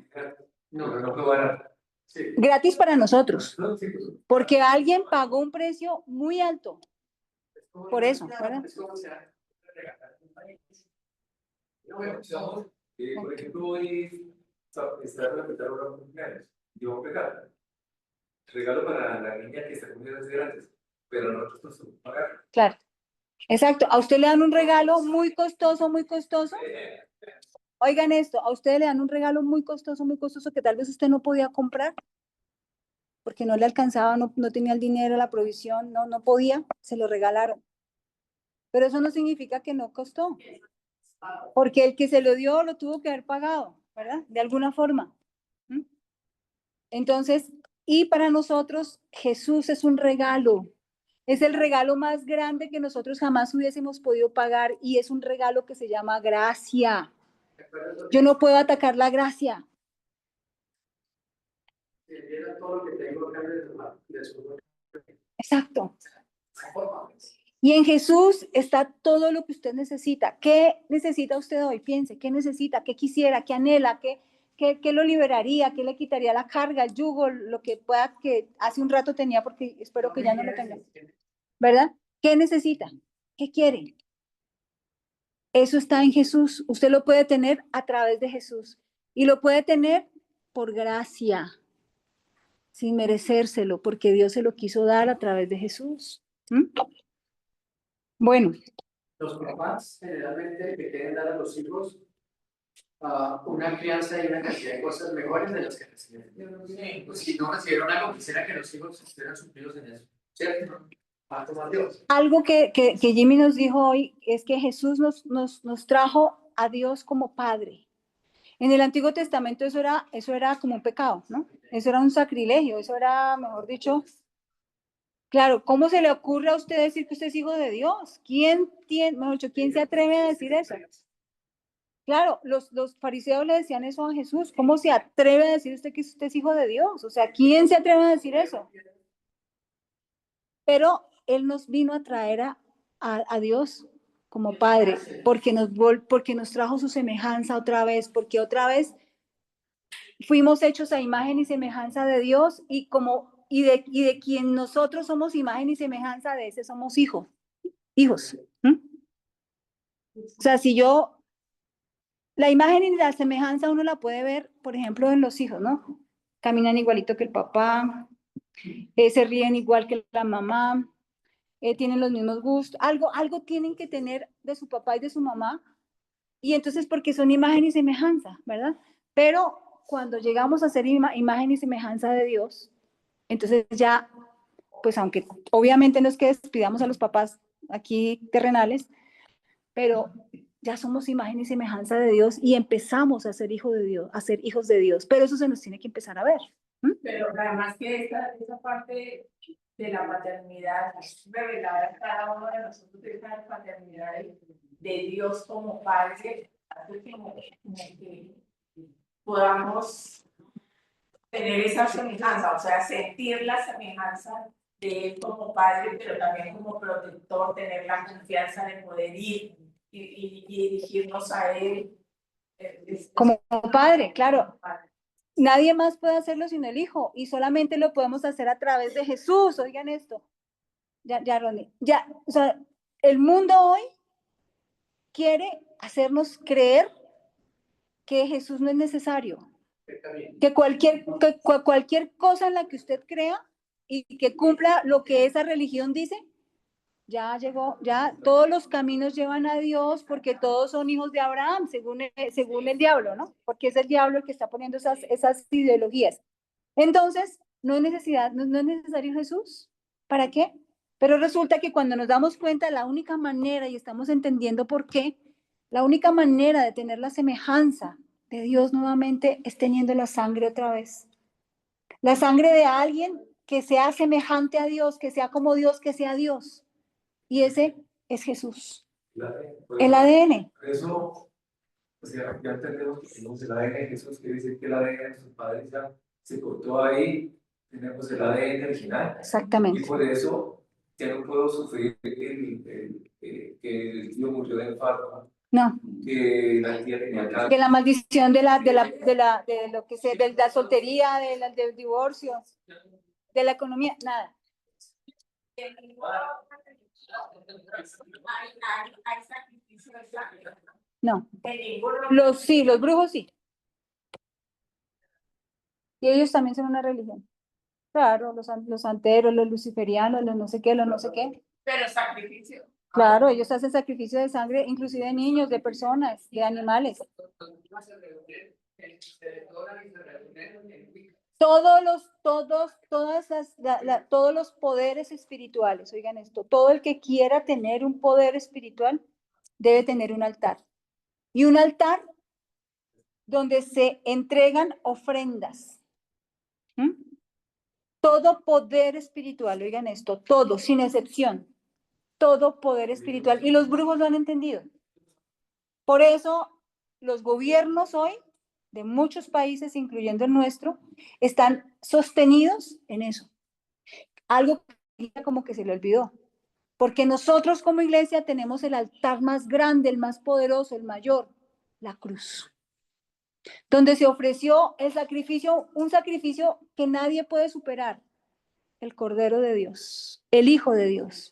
No, pero no fue barato. Sí. Gratis para nosotros, No, sí, pues, porque alguien pagó un precio muy alto. Por eso, ¿verdad? Es como sea regalar un país. bueno, digamos, por ejemplo, hoy está en la mitad de los cumpleaños. Yo voy a pegar. Regalo para la niña que está cumpliendo desde antes, pero nosotros nos tenemos que pagar. Claro. Exacto. A usted le dan un regalo muy costoso, muy costoso. Oigan esto, a ustedes le dan un regalo muy costoso que tal vez usted no podía comprar porque no le alcanzaba, no tenía el dinero, la provisión, no podía, se lo regalaron. Pero eso no significa que no costó, porque el que se lo dio lo tuvo que haber pagado, ¿verdad? De alguna forma. ¿Mm? Entonces, y para nosotros Jesús es un regalo. Es el regalo más grande que nosotros jamás hubiésemos podido pagar y es un regalo que se llama gracia. Yo no puedo atacar la gracia. Exacto. Y en Jesús está todo lo que usted necesita. ¿Qué necesita usted hoy? Piense, ¿qué necesita? ¿Qué quisiera? ¿Qué anhela? ¿Qué lo liberaría? ¿Qué le quitaría la carga, el yugo, lo que pueda que hace un rato tenía porque espero que ya no lo tenga? ¿verdad? ¿Qué necesita? ¿Qué quiere? Eso está en Jesús. Usted lo puede tener a través de Jesús y lo puede tener por gracia, sin merecérselo, porque Dios se lo quiso dar a través de Jesús. ¿Mm? Bueno, Los papás generalmente le quieren dar a los hijos una crianza y una cantidad de cosas mejores de las que reciben. Pues si no recibieron algo, quisiera que los hijos estuvieran suplidos en eso, ¿cierto? Para tomar Dios. algo que Jimmy nos dijo hoy es que Jesús nos trajo a Dios como Padre. En el Antiguo Testamento eso era como un pecado, ¿no? Eso era un sacrilegio, eso era, mejor dicho, claro, ¿cómo se le ocurre a usted decir que usted es hijo de Dios? Mejor dicho, ¿quién se atreve a decir eso? Claro, los fariseos le decían eso a Jesús. ¿Cómo se atreve a decir usted que usted es hijo de Dios? O sea, ¿quién se atreve a decir eso? Pero Él nos vino a traer a Dios como Padre, porque nos trajo su semejanza otra vez, porque otra vez fuimos hechos a imagen y semejanza de Dios y de quien nosotros somos imagen y semejanza de ese somos hijos. ¿Mm? O sea, la imagen y la semejanza uno la puede ver, por ejemplo, en los hijos, ¿no? Caminan igualito que el papá, se ríen igual que la mamá, tienen los mismos gustos, algo tienen que tener de su papá y de su mamá, y entonces porque son imagen y semejanza, ¿verdad? Pero cuando llegamos a ser imagen y semejanza de Dios, entonces ya, pues aunque obviamente no es que despidamos a los papás aquí terrenales, pero ya somos imagen y semejanza de Dios y empezamos a ser hijos de Dios, a ser hijos de Dios, pero eso se nos tiene que empezar a ver. ¿Mm? Pero además que esa parte de la paternidad revelada a cada uno de nosotros, de esa paternidad de Dios como Padre, hace como que podamos tener esa semejanza, o sea, sentir la semejanza de Él como Padre, pero también como protector, tener la confianza de poder ir y dirigirnos a Él. Como Padre, claro. Nadie más puede hacerlo sino el Hijo, y solamente lo podemos hacer a través de Jesús. Oigan esto. Ronnie. O sea, el mundo hoy quiere hacernos creer que Jesús no es necesario. Que cualquier cosa en la que usted crea y que cumpla lo que esa religión dice, ya llegó, ya todos los caminos llevan a Dios porque todos son hijos de Abraham, según el diablo, ¿no? Porque es el diablo el que está poniendo esas ideologías. Entonces, no es necesario Jesús. ¿Para qué? Pero resulta que cuando nos damos cuenta, la única manera, y estamos entendiendo por qué, la única manera de tener la semejanza de Dios nuevamente es teniendo la sangre otra vez. La sangre de alguien que sea semejante a Dios, que sea como Dios, que sea Dios. Y ese es Jesús. El ADN. Por eso, pues ya entendemos que tenemos el ADN de Jesús, quiere decir que el ADN de sus padres ya se cortó ahí, tenemos el ADN original. Exactamente. Y por eso ya no puedo sufrir que el tío murió de infarto. No. Que la tía tenía cáncer. Que la maldición de lo que sea, de la soltería, del divorcio, de la economía, nada. No. Los brujos sí. Y ellos también son una religión. Claro, los santeros, los luciferianos, los no sé qué, los no sé qué. Pero sacrificio. Claro, ellos hacen sacrificio de sangre, inclusive de niños, de personas, de animales. Todos los poderes espirituales, oigan esto, todo el que quiera tener un poder espiritual debe tener un altar. Y un altar donde se entregan ofrendas. ¿Mm? Todo poder espiritual, oigan esto, todo, sin excepción, todo poder espiritual. Y los brujos lo han entendido. Por eso los gobiernos hoy de muchos países, incluyendo el nuestro, están sostenidos en eso. Algo como que se le olvidó. Porque nosotros como iglesia tenemos el altar más grande, el más poderoso, el mayor, la cruz. Donde se ofreció el sacrificio, un sacrificio que nadie puede superar. el Cordero de Dios, el Hijo de Dios,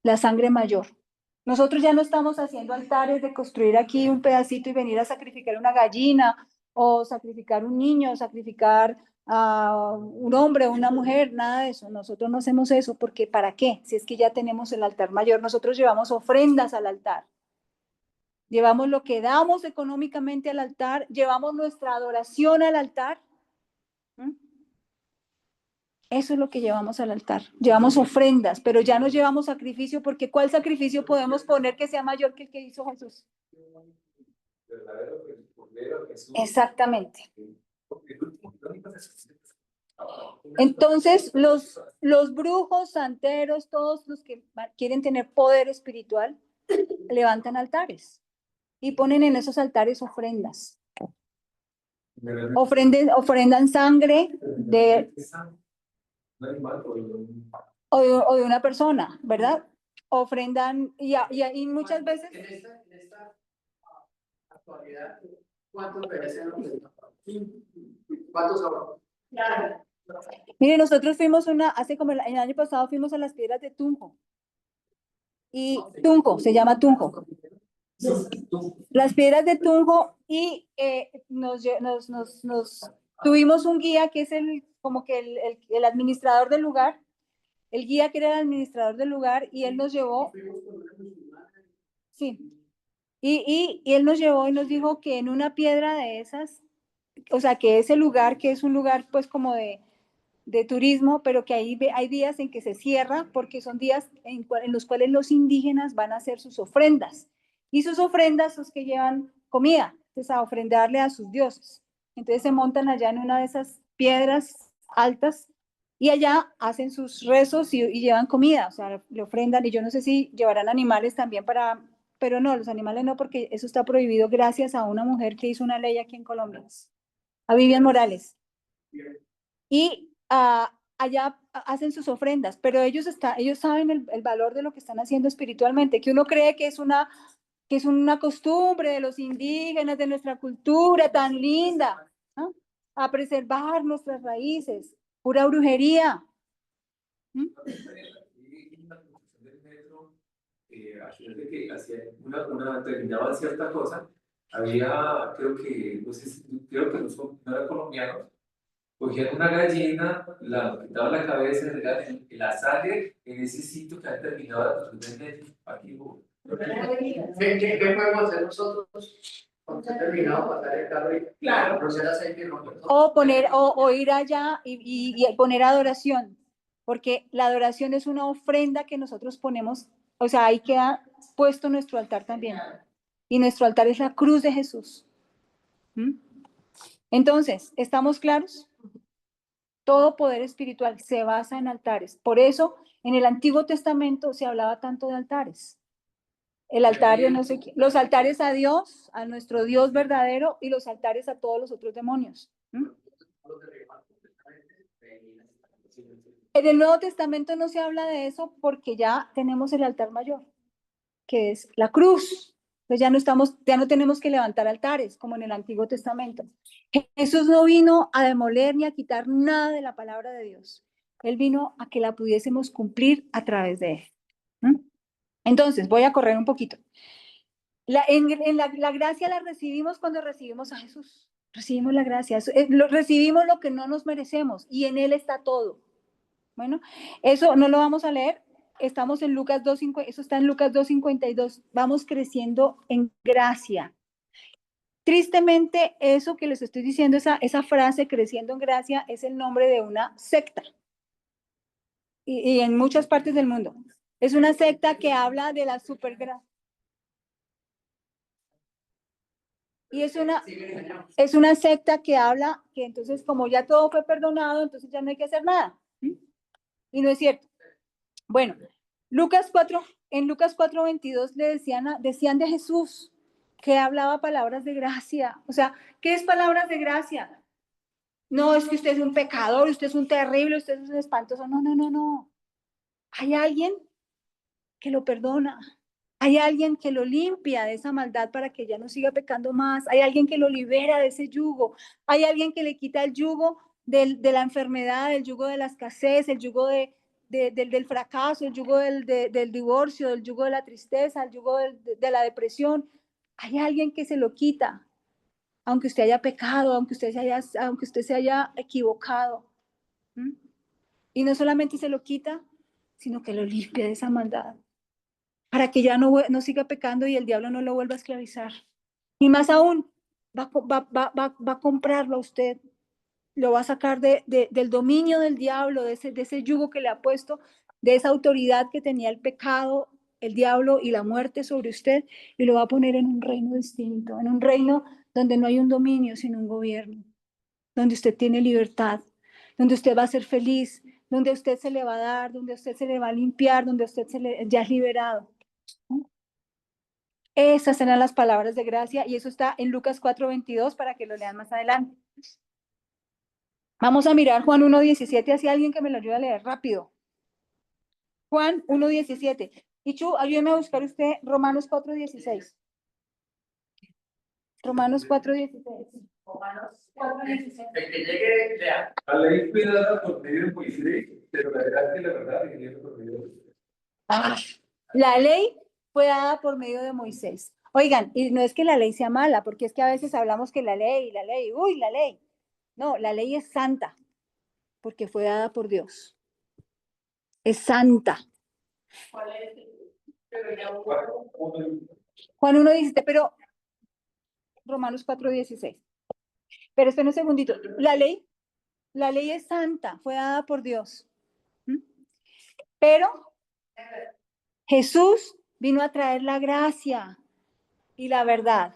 la sangre mayor. Nosotros ya no estamos haciendo altares de construir aquí un pedacito y venir a sacrificar una gallina o sacrificar un niño, o sacrificar a un hombre o una mujer, nada de eso. Nosotros no hacemos eso porque ¿para qué? Si es que ya tenemos el altar mayor, nosotros llevamos ofrendas al altar. Llevamos lo que damos económicamente al altar, llevamos nuestra adoración al altar. ¿Mm? Eso es lo que llevamos al altar. Llevamos ofrendas, pero ya no llevamos sacrificio, porque ¿cuál sacrificio podemos poner que sea mayor que el que hizo Jesús? Exactamente. Entonces, los brujos, santeros, todos los que quieren tener poder espiritual, levantan altares y ponen en esos altares ofrendas. Ofrendan sangre o de una persona, ¿verdad? Ofrendan y muchas veces. En esta actualidad, ¿cuántos bebés se han ofrendado? ¿Cuántos ahora? Claro. Mire, nosotros fuimos hace como el año pasado fuimos a las piedras de Tunjo. Y Tunjo, se llama Tunjo. Las piedras de Tunjo y tuvimos un guía que es como que el administrador del lugar, el guía que era el administrador del lugar y él nos llevó. Sí. Y él nos llevó y nos dijo que en una piedra de esas, o sea, que ese lugar, que es un lugar pues como de turismo, pero que hay días en que se cierra porque son días en los cuales los indígenas van a hacer sus ofrendas. Y sus ofrendas son que llevan comida, entonces a ofrendarle a sus dioses. Entonces se montan allá en una de esas piedras altas y allá hacen sus rezos y llevan comida, o sea, le ofrendan. Y yo no sé si llevarán animales también pero no, los animales no, porque eso está prohibido gracias a una mujer que hizo una ley aquí en Colombia, a Vivian Morales. Y allá hacen sus ofrendas, pero ellos saben el valor de lo que están haciendo espiritualmente, que uno cree que es una costumbre de los indígenas, de nuestra cultura tan linda, ¿no? A preservar nuestras raíces, pura brujería. ¿Mm? De que hacía terminaba cierta cosa, había, creo que no eran colombianos, cogían una gallina, la quitaban la cabeza, la sangre en ese sitio que han terminado de aquí. ¿Qué podemos hacer nosotros cuando se ha terminado pasar el carro y Claro. proceder a aceite? O ir allá y poner adoración, porque la adoración es una ofrenda que nosotros ponemos, o sea, ahí queda puesto nuestro altar también. Y nuestro altar es la cruz de Jesús. ¿Mm? Entonces, ¿estamos claros? Todo poder espiritual se basa en altares. Por eso, en el Antiguo Testamento se hablaba tanto de altares. El altar de no sé qué, los altares a Dios, a nuestro Dios verdadero, y los altares a todos los otros demonios. ¿Mm? En el Nuevo Testamento no se habla de eso porque ya tenemos el altar mayor, que es la cruz. Entonces ya no tenemos que levantar altares como en el Antiguo Testamento. Jesús no vino a demoler ni a quitar nada de la palabra de Dios. Él vino a que la pudiésemos cumplir a través de él. ¿Mm? Entonces, voy a correr un poquito. La gracia la recibimos cuando recibimos a Jesús. Recibimos la gracia. Recibimos lo que no nos merecemos y en él está todo. Bueno, eso no lo vamos a leer. Estamos en Lucas 2:5, eso está en Lucas 2:52. Vamos creciendo en gracia. Tristemente, eso que les estoy diciendo, esa frase, creciendo en gracia, es el nombre de una secta. Y en muchas partes del mundo. Es una secta que habla de la supergracia. Y es una secta que habla que entonces como ya todo fue perdonado, entonces ya no hay que hacer nada. ¿Sí? Y no es cierto. Bueno, en Lucas 4:22 decían de Jesús que hablaba palabras de gracia. O sea, ¿qué es palabras de gracia? No, es que usted es un pecador, usted es un terrible, usted es un espantoso. No. Hay alguien que lo perdona. Hay alguien que lo limpia de esa maldad para que ya no siga pecando más. Hay alguien que lo libera de ese yugo. Hay alguien que le quita el yugo de la enfermedad, el yugo de la escasez, el yugo del fracaso, el yugo del divorcio, el yugo de la tristeza, el yugo de la depresión. Hay alguien que se lo quita, aunque usted haya pecado, aunque usted se haya equivocado. ¿Mm? Y no solamente se lo quita, sino que lo limpia de esa maldad, para que ya no siga pecando y el diablo no lo vuelva a esclavizar. Y más aún, va a comprarlo a usted, lo va a sacar del dominio del diablo, de ese yugo que le ha puesto, de esa autoridad que tenía el pecado, el diablo y la muerte sobre usted, y lo va a poner en un reino distinto, en un reino donde no hay un dominio, sino un gobierno, donde usted tiene libertad, donde usted va a ser feliz, donde a usted se le va a dar, donde a usted se le va a limpiar, donde usted ya es liberado. Esas serán las palabras de gracia, y eso está en Lucas 4:22 para que lo lean más adelante. Vamos a mirar Juan 1:17, así alguien que me lo ayude a leer rápido. Juan 1:17. Y Chu, ayúdeme a buscar usted Romanos 4:16. Romanos 4:16. Romanos El que llegue, lea. La ley fue dada por medio de Moisés, pero la gracia y la verdad vinieron por medio de Jesús. La ley fue dada por medio de Moisés. Oigan, y no es que la ley sea mala, porque es que a veces hablamos que la ley, uy, la ley. No, la ley es santa, porque fue dada por Dios. Es santa. ¿Cuál es? Pero ya Juan 1:17, pero Romanos 4:16. Pero espera un segundito. La ley es santa, fue dada por Dios. ¿Mm? Pero Jesús vino a traer la gracia y la verdad.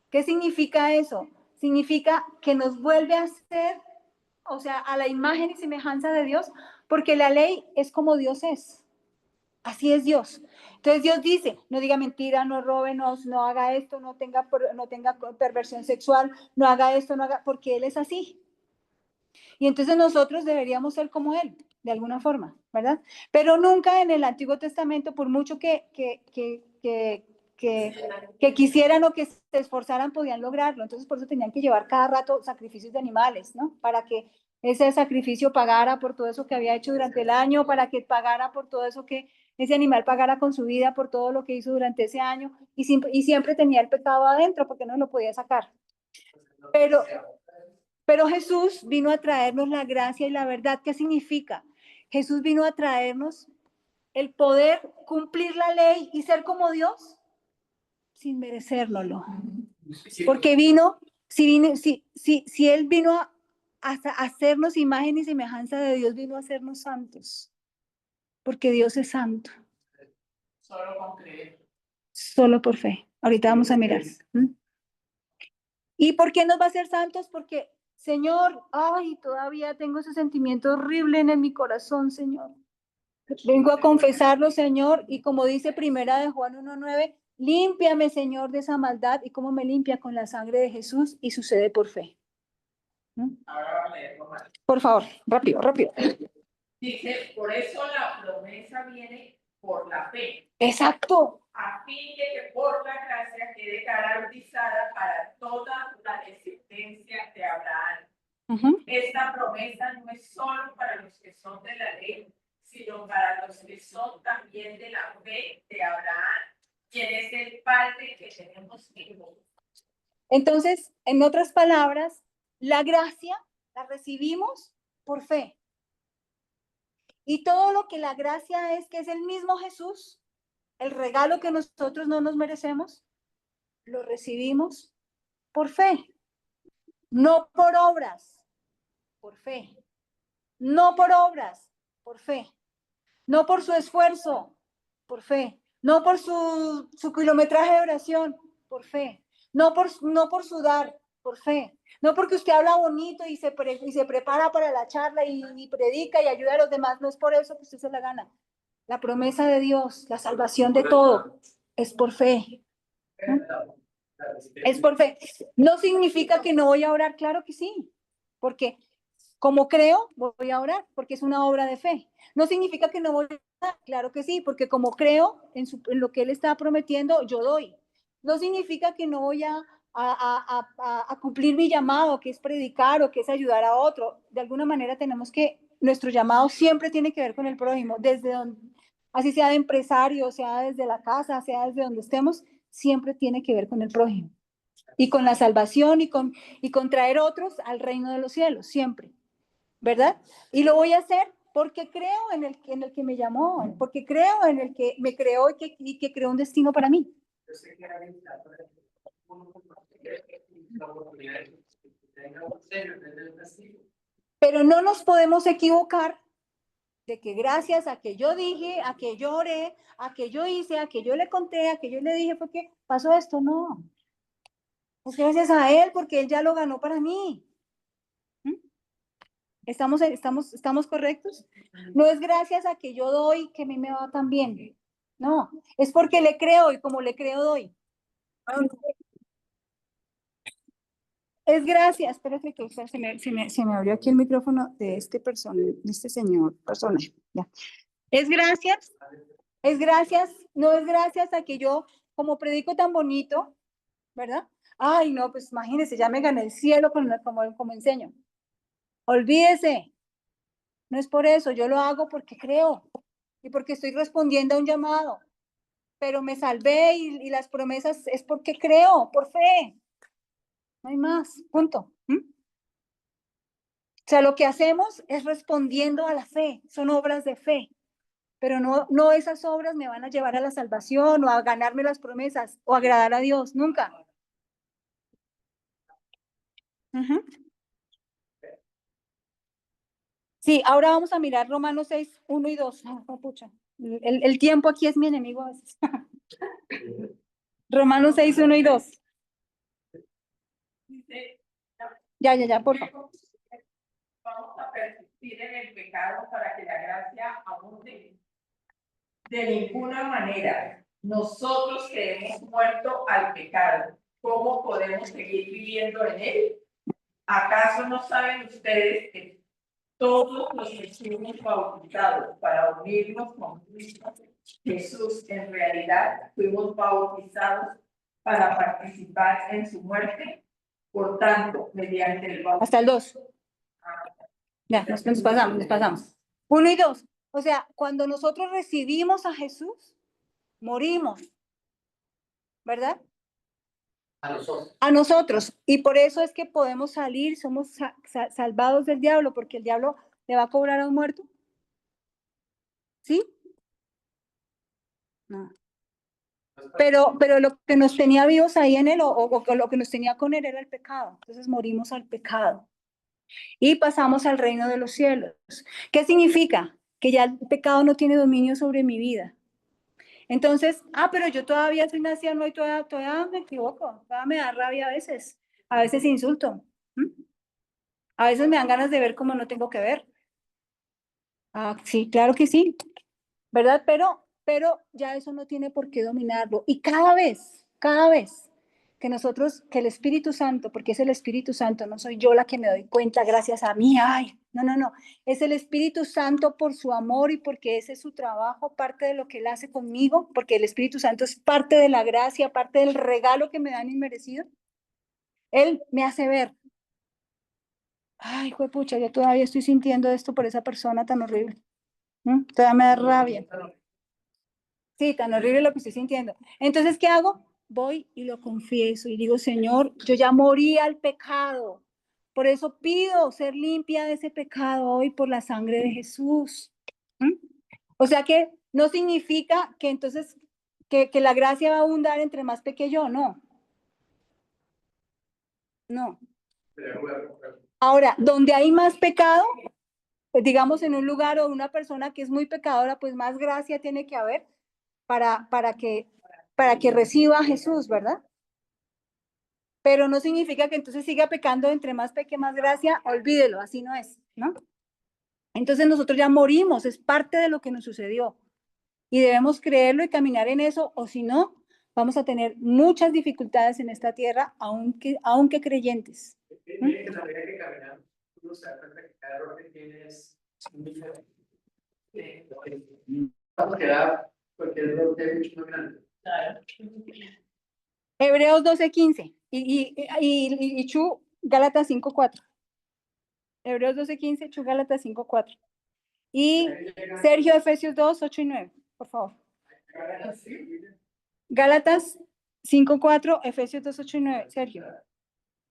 ¿Qué significa eso? Significa que nos vuelve a ser, o sea, a la imagen y semejanza de Dios, porque la ley es como Dios es. Así es Dios. Entonces Dios dice, no diga mentira, no robe, no haga esto, no tenga perversión sexual, no haga esto, no haga, porque Él es así. Y entonces nosotros deberíamos ser como Él, de alguna forma, ¿verdad? Pero nunca en el Antiguo Testamento, por mucho que quisieran o que se esforzaran, podían lograrlo. Entonces por eso tenían que llevar cada rato sacrificios de animales, ¿no? Para que ese sacrificio pagara por todo eso que había hecho durante el año, para que pagara por todo eso que ese animal pagara con su vida por todo lo que hizo durante ese año, y siempre tenía el pecado adentro porque no lo podía sacar. Pero Jesús vino a traernos la gracia y la verdad. ¿Qué significa? Jesús vino a traernos el poder cumplir la ley y ser como Dios sin merecérnoslo. Porque si Él vino a hacernos imagen y semejanza de Dios, vino a hacernos santos. Porque Dios es santo. solo con creer. Solo por fe. Ahorita vamos a mirar. ¿Y por qué nos va a hacer santos? Porque, Señor, ay, todavía tengo ese sentimiento horrible en mi corazón, Señor. Vengo a confesarlo, Señor, y como dice primera de Juan 1:9, límpiame, Señor, de esa maldad. ¿Y cómo me limpia? Con la sangre de Jesús, y sucede por fe. Ahora vamos a leer Romanos. Por favor, rápido. Dice, por eso la promesa viene por la fe, Exacto. a fin de que por la gracia quede garantizada para toda la descendencia de Abraham. Esta promesa no es solo para los que son de la ley, sino para los que son también de la fe de Abraham, quien es el Padre que tenemos en nosotros. Entonces, en otras palabras, la gracia la recibimos por fe. Y todo lo que la gracia es, que es el mismo Jesús, el regalo que nosotros no nos merecemos, lo recibimos por fe. No por obras, por fe. No por obras, por fe. No por su esfuerzo, por fe. No por su kilometraje de oración, por fe. No por sudar, por fe. No porque usted habla bonito y se prepara para la charla y predica y ayuda a los demás. No es por eso que usted se la gana. La promesa de Dios, la salvación de todo, es por fe. Es por fe. No significa que no voy a orar, claro que sí, porque como creo, voy a orar, porque es una obra de fe. No significa que no voy a orar, claro que sí, porque como creo en lo que Él está prometiendo, yo doy. No significa que no voy a a cumplir mi llamado, que es predicar o que es ayudar a otro. De alguna manera tenemos que, nuestro llamado siempre tiene que ver con el prójimo, desde donde, así sea de empresario, sea desde la casa, sea desde donde estemos, siempre tiene que ver con el prójimo. Y con la salvación y con traer otros al reino de los cielos, siempre. ¿Verdad? Y lo voy a hacer porque creo en el que me llamó, porque creo en el que me creó y que creó un destino para mí. Yo sé que la oportunidad de que tenga un sello, tener un castigo. Pero no nos podemos equivocar de que gracias a que yo dije, a que yo oré, a que yo hice, a que yo le conté, a que yo le dije, fue que pasó esto. No. Es gracias a él porque él ya lo ganó para mí. ¿Mm? ¿Estamos correctos? No es gracias a que yo doy que a mí me va tan bien. No, es porque le creo y como le creo doy. Es gracias, espérate que se me abrió aquí el micrófono de este de este señor, personaje. Ya. Es gracias, no es gracias a que yo, como predico tan bonito, ¿verdad? Ay, no, pues imagínese, ya me gané el cielo como enseño. Olvídese, no es por eso, yo lo hago porque creo y porque estoy respondiendo a un llamado, pero me salvé y las promesas es porque creo, por fe. No hay más, punto. ¿Mm? O sea, lo que hacemos es respondiendo a la fe, son obras de fe, pero no esas obras me van a llevar a la salvación o a ganarme las promesas o a agradar a Dios, nunca. Uh-huh. Sí, ahora vamos a mirar Romanos 6, 1 y 2. Oh, pucha. El tiempo aquí es mi enemigo a veces. Romanos 6, 1 y 2. Ya, por favor. Vamos a persistir en el pecado para que la gracia abunde. De ninguna manera. Nosotros que hemos muerto al pecado, ¿cómo podemos seguir viviendo en él? ¿Acaso no saben ustedes que todos los que fuimos bautizados para unirnos con Cristo Jesús, en realidad fuimos bautizados para participar en su muerte? Por tanto, mediante el bautismo. Hasta el 2. Ya, nos pasamos. 1 y 2. O sea, cuando nosotros recibimos a Jesús, morimos, ¿verdad? A nosotros. A nosotros. Y por eso es que podemos salir, somos salvados del diablo, porque el diablo le va a cobrar a un muerto. ¿Sí? No. Pero lo que nos tenía vivos ahí en él, o lo que nos tenía con él era el pecado. Entonces morimos al pecado. Y pasamos al reino de los cielos. ¿Qué significa? Que ya el pecado no tiene dominio sobre mi vida. Entonces, pero yo todavía soy anciano y todavía me equivoco, todavía me da rabia a veces insulto. ¿Mm? A veces me dan ganas de ver como no tengo que ver. Sí, claro que sí, ¿verdad? Pero ya eso no tiene por qué dominarlo. Y cada vez que el Espíritu Santo, porque es el Espíritu Santo, no soy yo la que me doy cuenta gracias a mí, no, es el Espíritu Santo por su amor y porque ese es su trabajo, parte de lo que él hace conmigo, porque el Espíritu Santo es parte de la gracia, parte del regalo que me dan inmerecido. Él me hace ver, juepucha, yo todavía estoy sintiendo esto por esa persona tan horrible. Todavía me da rabia. Sí, tan horrible lo que estoy sintiendo. Entonces, ¿qué hago? Voy y lo confieso y digo, Señor, yo ya morí al pecado. Por eso pido ser limpia de ese pecado hoy por la sangre de Jesús. ¿Mm? O sea que no significa que entonces que la gracia va a abundar entre más pequeño, no. No. Ahora, donde hay más pecado, pues digamos en un lugar o una persona que es muy pecadora, pues más gracia tiene que haber para que reciba a Jesús, ¿verdad? Pero no significa que entonces siga pecando, entre más peque, más gracia, olvídelo, así no es, ¿no? Entonces nosotros ya morimos, es parte de lo que nos sucedió y debemos creerlo y caminar en eso, o si no, vamos a tener muchas dificultades en esta tierra, aunque creyentes. Miren que la vida que caminamos, uno se da cuenta que cada error que tiene es muy diferente. Vamos a quedar cualquier error que hay mucho más grande. Claro. Hebreos 12:15 y Chu, Gálatas 5:4. Hebreos 12:15, Chu, Gálatas 5:4. Y Sergio, Efesios 2:8 y 9, por favor. Gálatas 5:4, Efesios 2:8 y 9. Sergio.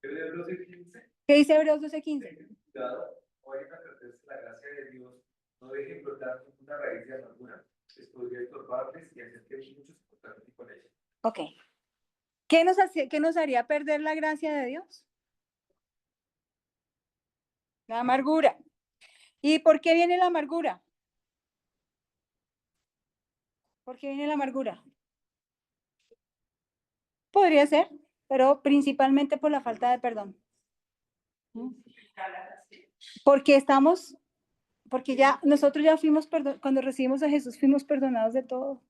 Hebreos 12:15. ¿Qué dice Hebreos 12:15? Cuidado, oigan a perderse la gracia de Dios, no dejen brotar una raíz de amargura, les podría estorbarles y hacer que muchos se contacten con ella. Ok. ¿Qué nos haría perder la gracia de Dios? La amargura. ¿Y por qué viene la amargura? ¿Por qué viene la amargura? Podría ser, pero principalmente por la falta de perdón. Porque nosotros ya fuimos cuando recibimos a Jesús, fuimos perdonados de todo.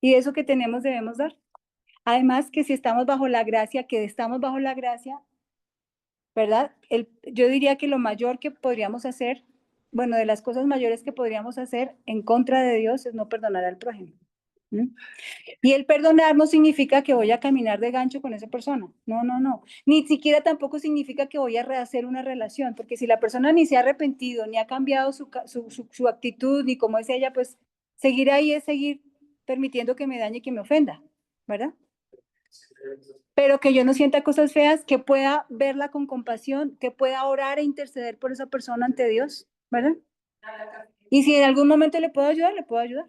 Y eso que tenemos debemos dar. Además que si estamos bajo la gracia, ¿verdad? Yo diría que lo mayor que podríamos hacer, bueno, de las cosas mayores que podríamos hacer en contra de Dios es no perdonar al prójimo. ¿Mm? Y el perdonar no significa que voy a caminar de gancho con esa persona. No, no, no. Ni siquiera tampoco significa que voy a rehacer una relación, porque si la persona ni se ha arrepentido, ni ha cambiado su actitud, ni como es ella, pues seguir ahí es seguir permitiendo que me dañe y que me ofenda, ¿verdad? Pero que yo no sienta cosas feas, que pueda verla con compasión, que pueda orar e interceder por esa persona ante Dios, ¿verdad? Y si en algún momento le puedo ayudar, le puedo ayudar.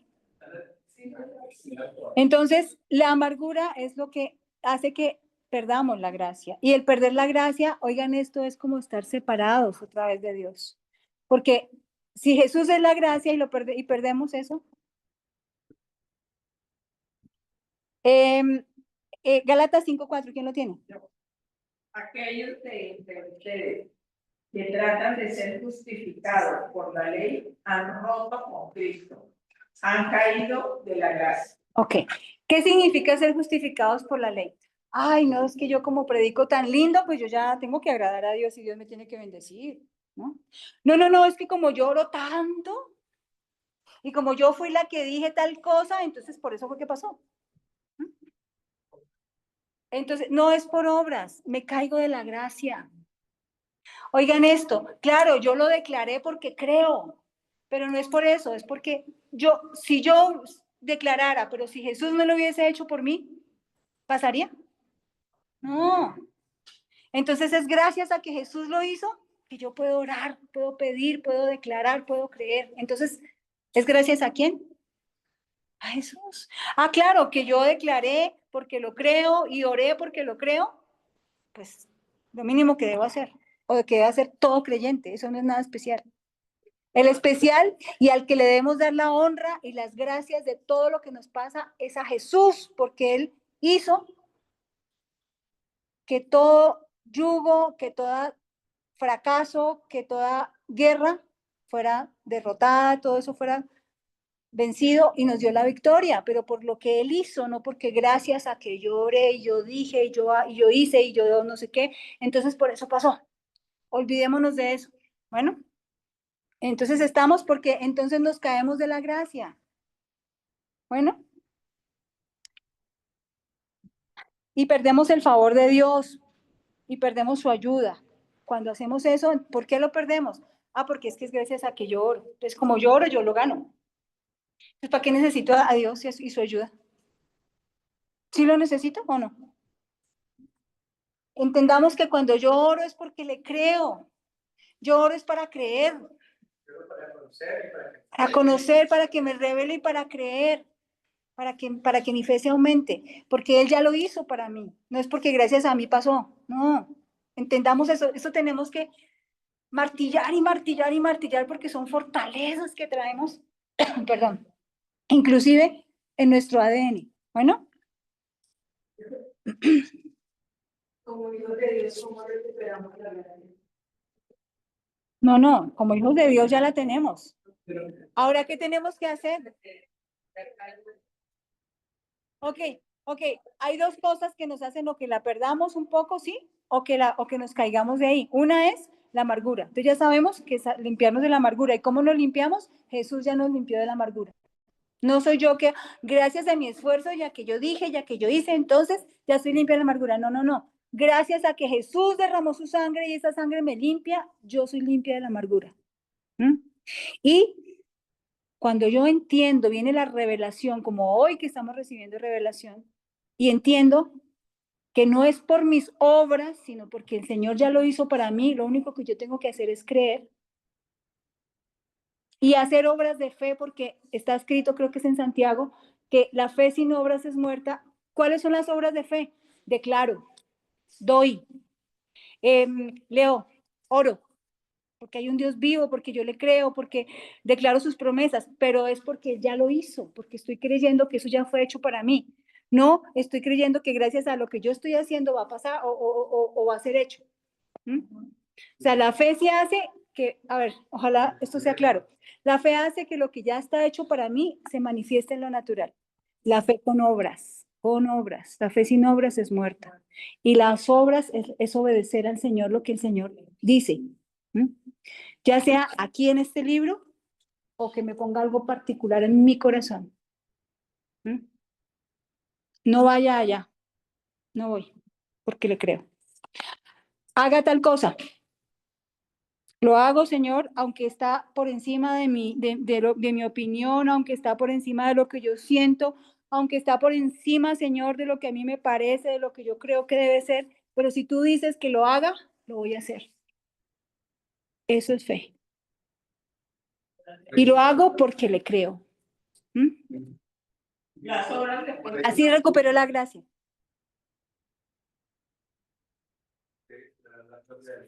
Entonces, la amargura es lo que hace que perdamos la gracia. Y el perder la gracia, oigan, esto es como estar separados otra vez de Dios. Porque si Jesús es la gracia y perdemos eso. Gálatas 5:4, ¿quién lo tiene? Aquellos de ustedes que tratan de ser justificados por la ley han roto con Cristo, han caído de la gracia. Ok, ¿qué significa ser justificados por la ley? Ay, no, es que yo como predico tan lindo, pues yo ya tengo que agradar a Dios y Dios me tiene que bendecir, ¿no? No, no, no, es que como yo oro tanto y como yo fui la que dije tal cosa, entonces por eso fue que pasó. Entonces, no es por obras, me caigo de la gracia. Oigan esto, claro, yo lo declaré porque creo, pero no es por eso, es porque si yo declarara, pero si Jesús no lo hubiese hecho por mí, ¿pasaría? No. Entonces es gracias a que Jesús lo hizo que yo puedo orar, puedo pedir, puedo declarar, puedo creer. Entonces, ¿es gracias a quién? A Jesús. Ah, claro, que yo declaré porque lo creo y oré porque lo creo, pues lo mínimo que debo hacer, o que debe hacer todo creyente, eso no es nada especial. El especial y al que le debemos dar la honra y las gracias de todo lo que nos pasa es a Jesús, porque Él hizo que todo yugo, que todo fracaso, que toda guerra fuera derrotada, todo eso fuera vencido y nos dio la victoria, pero por lo que Él hizo, no porque gracias a que yo oré y yo dije y yo hice y yo no sé qué, entonces por eso pasó. Olvidémonos de eso. Bueno, entonces estamos porque entonces nos caemos de la gracia. Bueno, y perdemos el favor de Dios y perdemos su ayuda. Cuando hacemos eso, ¿por qué lo perdemos? Ah, porque es que es gracias a que yo oro. Entonces, como yo oro, yo lo gano. Entonces, ¿para qué necesito a Dios y su ayuda? ¿Sí lo necesito o no? Entendamos que cuando yo oro es porque le creo. Yo oro es para creer. Para conocer, para que me revele y para creer. Para que mi fe se aumente. Porque Él ya lo hizo para mí. No es porque gracias a mí pasó. No. Entendamos eso. Eso tenemos que martillar y martillar y martillar porque son fortalezas que traemos, perdón, inclusive en nuestro ADN. Bueno. Como hijos de Dios, ¿cómo recuperamos la gracia? No, no, como hijos de Dios ya la tenemos. Ahora, ¿qué tenemos que hacer? Ok, hay dos cosas que nos hacen o que la perdamos un poco, ¿sí? O que nos caigamos de ahí. Una es la amargura. Entonces ya sabemos que es limpiarnos de la amargura. ¿Y cómo nos limpiamos? Jesús ya nos limpió de la amargura. No soy yo que, gracias a mi esfuerzo, ya que yo dije, ya que yo hice, entonces ya estoy limpia de la amargura. No, no, no. Gracias a que Jesús derramó su sangre y esa sangre me limpia, yo soy limpia de la amargura. ¿Mm? Y cuando yo entiendo, viene la revelación, como hoy que estamos recibiendo revelación, y entiendo que no es por mis obras, sino porque el Señor ya lo hizo para mí, lo único que yo tengo que hacer es creer y hacer obras de fe, porque está escrito, creo que es en Santiago, que la fe sin obras es muerta. ¿Cuáles son las obras de fe? Declaro, doy, leo, oro, porque hay un Dios vivo, porque yo le creo, porque declaro sus promesas, pero es porque ya lo hizo, porque estoy creyendo que eso ya fue hecho para mí. No estoy creyendo que gracias a lo que yo estoy haciendo va a pasar o va a ser hecho. ¿Mm? O sea, la fe sí hace que, a ver, ojalá esto sea claro, la fe hace que lo que ya está hecho para mí se manifieste en lo natural. La fe con obras, la fe sin obras es muerta. Y las obras es obedecer al Señor lo que el Señor dice. ¿Mm? Ya sea aquí en este libro o que me ponga algo particular en mi corazón. ¿Mm? No vaya allá, no voy, porque le creo. Haga tal cosa. Lo hago, Señor, aunque está por encima de mi opinión, aunque está por encima de lo que yo siento, aunque está por encima, Señor, de lo que a mí me parece, de lo que yo creo que debe ser. Pero si tú dices que lo haga, lo voy a hacer. Eso es fe. Y lo hago porque le creo. ¿Mm? Las obras de Así recuperó la gracia.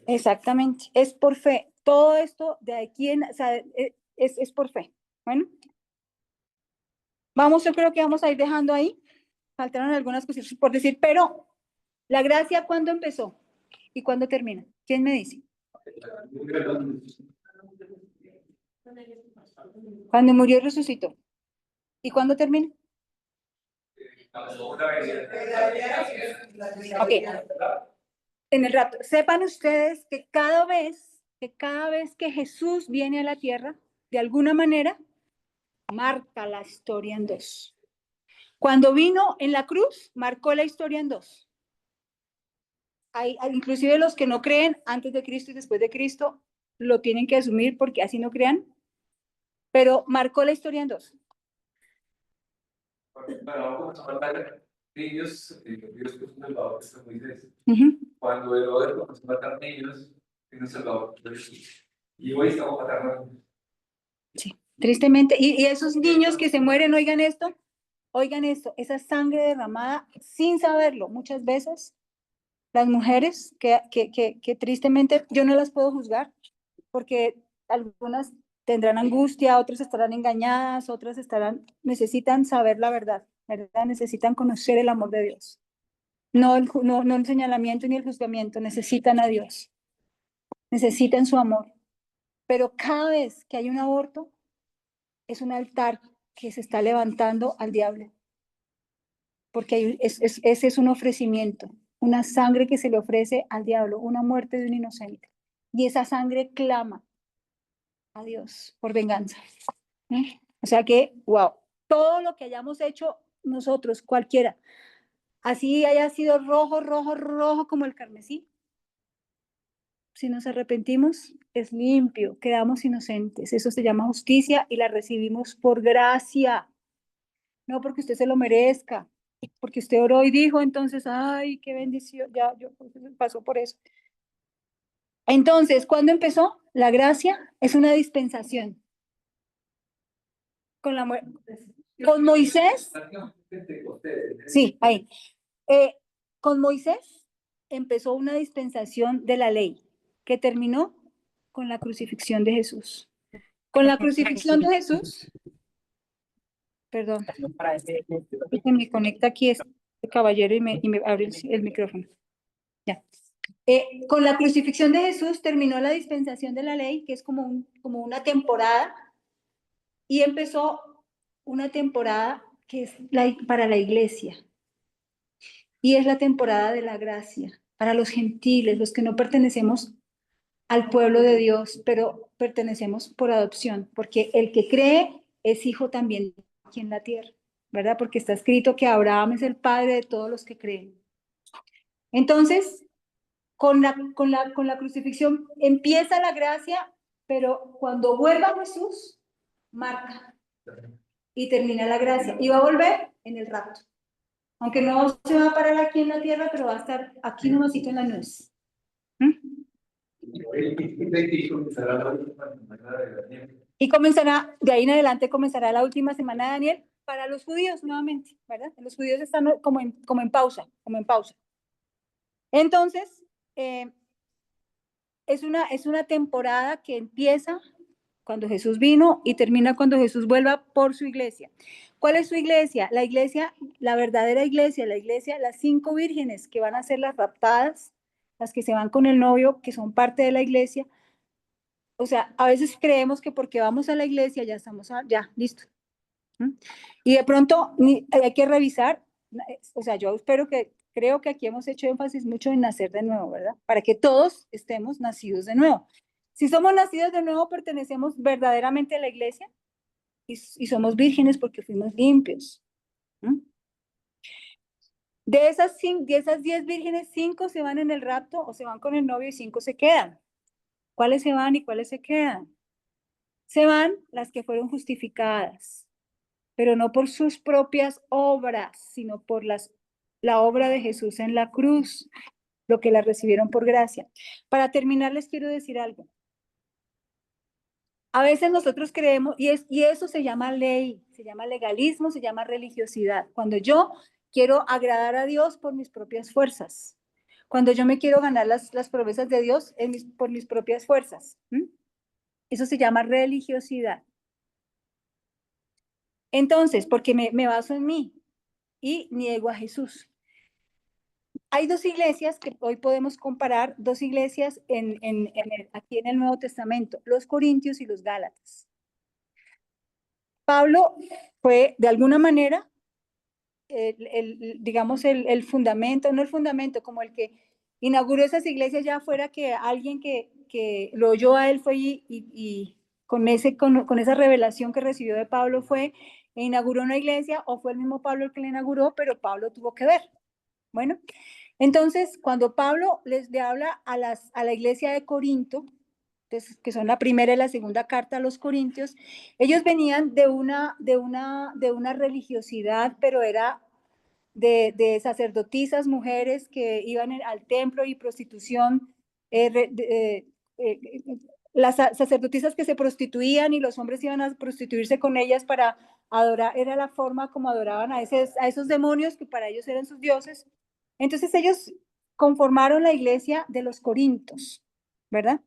Exactamente, es por fe. Todo esto de aquí o sea, es por fe. Bueno, vamos, yo creo que vamos a ir dejando ahí. Faltaron algunas cositas por decir, pero la gracia, ¿cuándo empezó? ¿Y cuándo termina? ¿Quién me dice? Cuando murió y resucitó. ¿Y cuándo termina? Ok. En el rapto. Sepan ustedes que cada vez que Jesús viene a la tierra, de alguna manera, marca la historia en dos. Cuando vino en la cruz, marcó la historia en dos. Hay, inclusive los que no creen antes de Cristo y después de Cristo, lo tienen que asumir porque así no crean, pero marcó la historia en dos. Niños, Dios que es un salvador, que está Moisés. Uh-huh. Cuando Herodes comenzó a matar niños, tiene un salvador. Y hoy estamos matando. Sí, tristemente. Y esos niños que se mueren, oigan esto, esa sangre derramada sin saberlo, muchas veces, las mujeres que tristemente yo no las puedo juzgar, porque algunas tendrán angustia, otras estarán engañadas, otras necesitan saber la verdad, ¿verdad? Necesitan conocer el amor de Dios. No el señalamiento ni el juzgamiento, necesitan a Dios, necesitan su amor. Pero cada vez que hay un aborto, es un altar que se está levantando al diablo, porque ese es un ofrecimiento, una sangre que se le ofrece al diablo, una muerte de un inocente. Y esa sangre clama a Dios por venganza. ¿Eh? O sea que, wow, todo lo que hayamos hecho nosotros, cualquiera, así haya sido rojo, rojo, rojo como el carmesí, si nos arrepentimos, es limpio, quedamos inocentes. Eso se llama justicia y la recibimos por gracia, no porque usted se lo merezca, porque usted oró y dijo, entonces, ay, qué bendición, ya, yo pasó por eso. Entonces, ¿cuándo empezó? La gracia es una dispensación. Con Moisés, sí, ahí. Con Moisés empezó una dispensación de la ley que terminó con la crucifixión de Jesús. Con la crucifixión de Jesús, perdón, se me conecta aquí este caballero y me abre el micrófono. Ya. Con la crucifixión de Jesús terminó la dispensación de la ley, que es como una temporada, y empezó una temporada que es para la iglesia. Y es la temporada de la gracia, para los gentiles, los que no pertenecemos al pueblo de Dios, pero pertenecemos por adopción, porque el que cree es hijo también. aquí en la tierra, ¿verdad? Porque está escrito que Abraham es el padre de todos los que creen. Entonces, con la crucifixión empieza la gracia, pero cuando vuelva Jesús, marca y termina la gracia. Y va a volver en el rapto. Aunque no se va a parar aquí en la tierra, pero va a estar aquí nomásito en la nubes. Y comenzará, de ahí en adelante comenzará la última semana de Daniel para los judíos nuevamente, ¿verdad? Los judíos están como en pausa, Entonces, es una temporada que empieza cuando Jesús vino y termina cuando Jesús vuelva por su iglesia. ¿Cuál es su iglesia? La iglesia, la verdadera iglesia, las 5 vírgenes que van a ser las raptadas, las que se van con el novio, que son parte de la iglesia. O sea, a veces creemos que porque vamos a la iglesia ya estamos, ya, listo. Y de pronto hay que revisar, o sea, creo que aquí hemos hecho énfasis mucho en nacer de nuevo, ¿verdad? Para que todos estemos nacidos de nuevo. Si somos nacidos de nuevo, pertenecemos verdaderamente a la iglesia y somos vírgenes porque fuimos limpios. De esas 10 vírgenes, 5 se van en el rapto o se van con el novio y 5 se quedan. ¿Cuáles se van y cuáles se quedan? Se van las que fueron justificadas, pero no por sus propias obras, sino por la obra de Jesús en la cruz, lo que la recibieron por gracia. Para terminar, les quiero decir algo. A veces nosotros creemos, y eso se llama ley, se llama legalismo, se llama religiosidad. Cuando yo quiero agradar a Dios por mis propias fuerzas, cuando yo me quiero ganar las promesas de Dios por mis propias fuerzas. Eso se llama religiosidad. Entonces, porque me baso en mí y niego a Jesús. Hay 2 iglesias que hoy podemos comparar, 2 iglesias aquí en el Nuevo Testamento, los Corintios y los Gálatas. Pablo fue, de alguna manera, digamos, el fundamento, no el fundamento, como el que inauguró esas iglesias, ya fuera que alguien que lo oyó a él fue y con esa revelación que recibió de Pablo fue e inauguró una iglesia, o fue el mismo Pablo el que la inauguró, pero Pablo tuvo que ver. Bueno, entonces, cuando Pablo le habla a la iglesia de Corinto, que son la primera y la segunda carta a los Corintios, ellos venían de una religiosidad, pero era de sacerdotisas, mujeres que iban al templo y prostitución, las sacerdotisas que se prostituían y los hombres iban a prostituirse con ellas para adorar, era la forma como adoraban a esos demonios que para ellos eran sus dioses. Entonces ellos conformaron la iglesia de los Corintios, ¿verdad?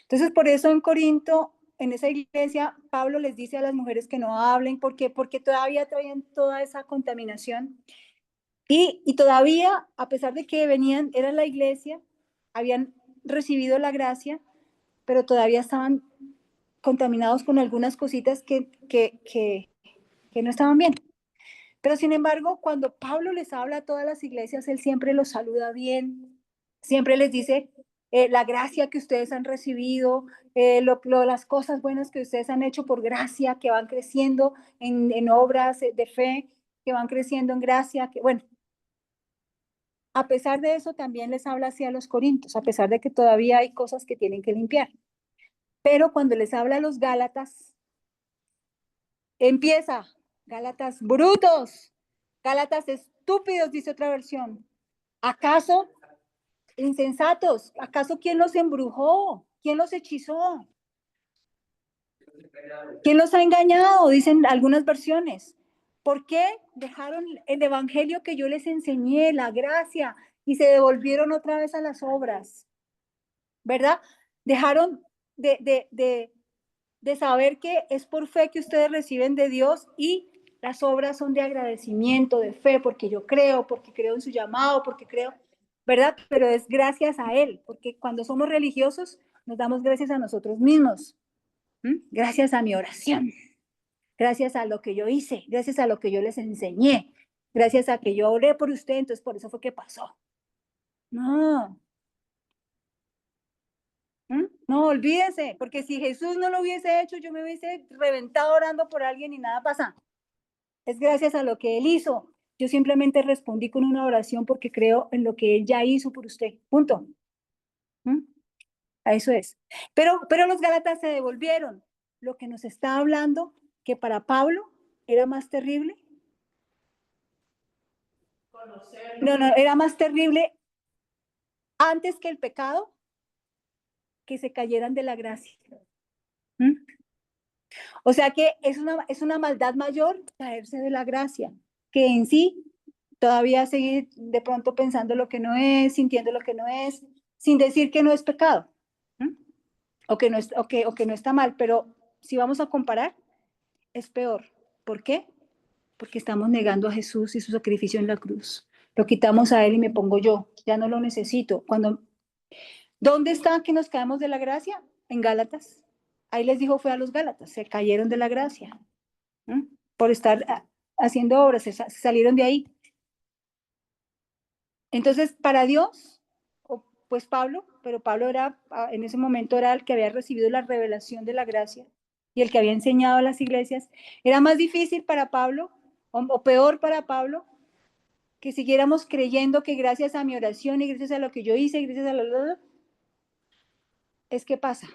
Entonces por eso en Corinto, en esa iglesia, Pablo les dice a las mujeres que no hablen, porque todavía traían toda esa contaminación. Y todavía, a pesar de que era la iglesia, habían recibido la gracia, pero todavía estaban contaminados con algunas cositas que no estaban bien. Pero sin embargo, cuando Pablo les habla a todas las iglesias, él siempre los saluda bien, siempre les dice la gracia que ustedes han recibido, las cosas buenas que ustedes han hecho por gracia, que van creciendo en obras de fe, que van creciendo en gracia, que bueno. A pesar de eso, también les habla así a los corintios, a pesar de que todavía hay cosas que tienen que limpiar. Pero cuando les habla a los gálatas, empieza, Gálatas brutos, Gálatas estúpidos, dice otra versión. ¿Acaso insensatos? ¿Acaso quién los embrujó? ¿Quién los hechizó? ¿Quién los ha engañado? Dicen algunas versiones. ¿Por qué dejaron el evangelio que yo les enseñé, la gracia, y se devolvieron otra vez a las obras? ¿Verdad? Dejaron de saber que es por fe que ustedes reciben de Dios y las obras son de agradecimiento, de fe, porque creo en su llamado, porque creo, ¿verdad? Pero es gracias a Él, porque cuando somos religiosos nos damos gracias a nosotros mismos. Gracias a mi oración, gracias a lo que yo hice, gracias a lo que yo les enseñé, gracias a que yo oré por usted, entonces por eso fue que pasó. No. No, olvídese, porque si Jesús no lo hubiese hecho, yo me hubiese reventado orando por alguien y nada pasa. es gracias a lo que Él hizo. Yo simplemente respondí con una oración porque creo en lo que Él ya hizo por usted. Punto. ¿Mm? A eso es. Pero los Gálatas se devolvieron. Lo que nos está hablando, que para Pablo era más terrible. No, era más terrible antes que el pecado, que se cayeran de la gracia. ¿Mm? O sea que es una maldad mayor caerse de la gracia, que en sí todavía seguir de pronto pensando lo que no es, sintiendo lo que no es, sin decir que no es pecado. ¿Mm? O que no está mal, pero si vamos a comparar, es peor. ¿Por qué? Porque estamos negando a Jesús y su sacrificio en la cruz. Lo quitamos a Él y me pongo yo, ya no lo necesito. ¿Dónde está que nos caemos de la gracia? En Gálatas. Ahí les dijo, fue a los Gálatas, se cayeron de la gracia. ¿Mm? Por estar haciendo obras, se salieron de ahí. Entonces, para Dios, pues Pablo, pero Pablo en ese momento era el que había recibido la revelación de la gracia y el que había enseñado a las iglesias. Era más difícil para Pablo, o peor para Pablo, que siguiéramos creyendo que gracias a mi oración y gracias a lo que yo hice, y gracias a lo es que pasa,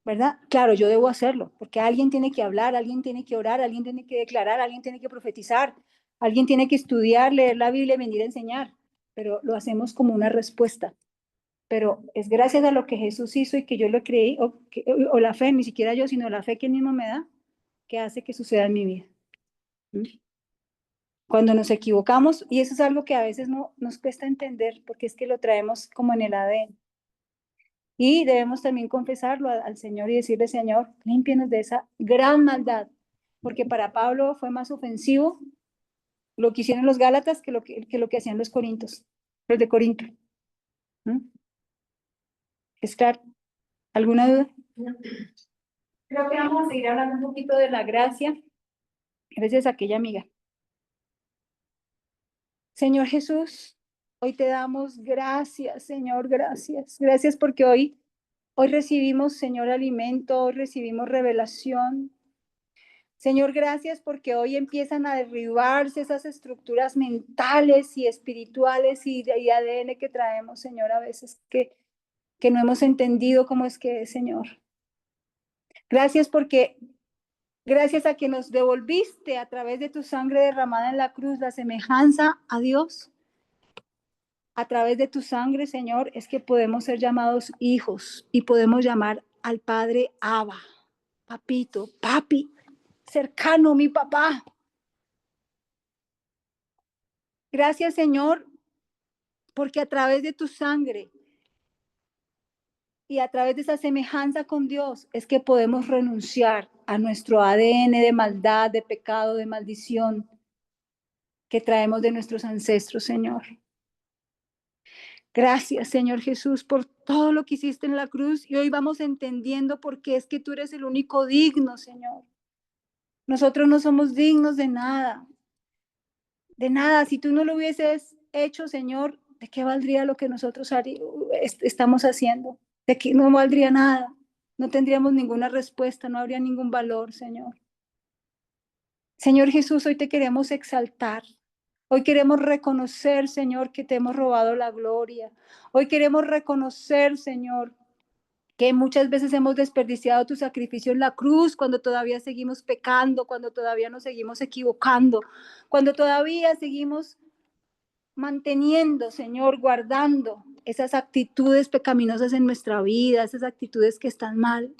¿verdad? Claro, yo debo hacerlo, porque alguien tiene que hablar, alguien tiene que orar, alguien tiene que declarar, alguien tiene que profetizar, alguien tiene que estudiar, leer la Biblia y venir a enseñar, pero lo hacemos como una respuesta. Pero es gracias a lo que Jesús hizo y que yo lo creí, o la fe, ni siquiera yo, sino la fe que Él mismo me da, que hace que suceda en mi vida. ¿Mm? Cuando nos equivocamos, y eso es algo que a veces no nos cuesta entender, porque es que lo traemos como en el ADN. Y debemos también confesarlo al Señor y decirle, Señor, límpienos de esa gran maldad, porque para Pablo fue más ofensivo lo que hicieron los Gálatas que lo que hacían los de Corinto. ¿Mm? ¿Es claro? ¿Alguna duda? Creo que vamos a seguir hablando un poquito de la gracia. Gracias a aquella amiga. Señor Jesús, hoy te damos gracias, Señor, gracias. Gracias porque hoy recibimos, Señor, alimento, hoy recibimos revelación. Señor, gracias porque hoy empiezan a derribarse esas estructuras mentales y espirituales y de ADN que traemos, Señor, a veces que no hemos entendido cómo es que es, Señor. Gracias porque gracias a que nos devolviste a través de tu sangre derramada en la cruz la semejanza a Dios. A través de tu sangre, Señor, es que podemos ser llamados hijos y podemos llamar al Padre Abba, papito, papi, cercano, mi papá. Gracias, Señor, porque a través de tu sangre y a través de esa semejanza con Dios es que podemos renunciar a nuestro ADN de maldad, de pecado, de maldición que traemos de nuestros ancestros, Señor. Gracias, Señor Jesús, por todo lo que hiciste en la cruz y hoy vamos entendiendo por qué es que tú eres el único digno, Señor. Nosotros no somos dignos de nada. De nada, si tú no lo hubieses hecho, Señor, ¿de qué valdría lo que nosotros estamos haciendo? ¿De qué no valdría nada? No tendríamos ninguna respuesta, no habría ningún valor, Señor. Señor Jesús, hoy te queremos exaltar. Hoy queremos reconocer, Señor, que te hemos robado la gloria. Hoy queremos reconocer, Señor, que muchas veces hemos desperdiciado tu sacrificio en la cruz cuando todavía seguimos pecando, cuando todavía nos seguimos equivocando, cuando todavía seguimos manteniendo, Señor, guardando esas actitudes pecaminosas en nuestra vida, esas actitudes que están mal.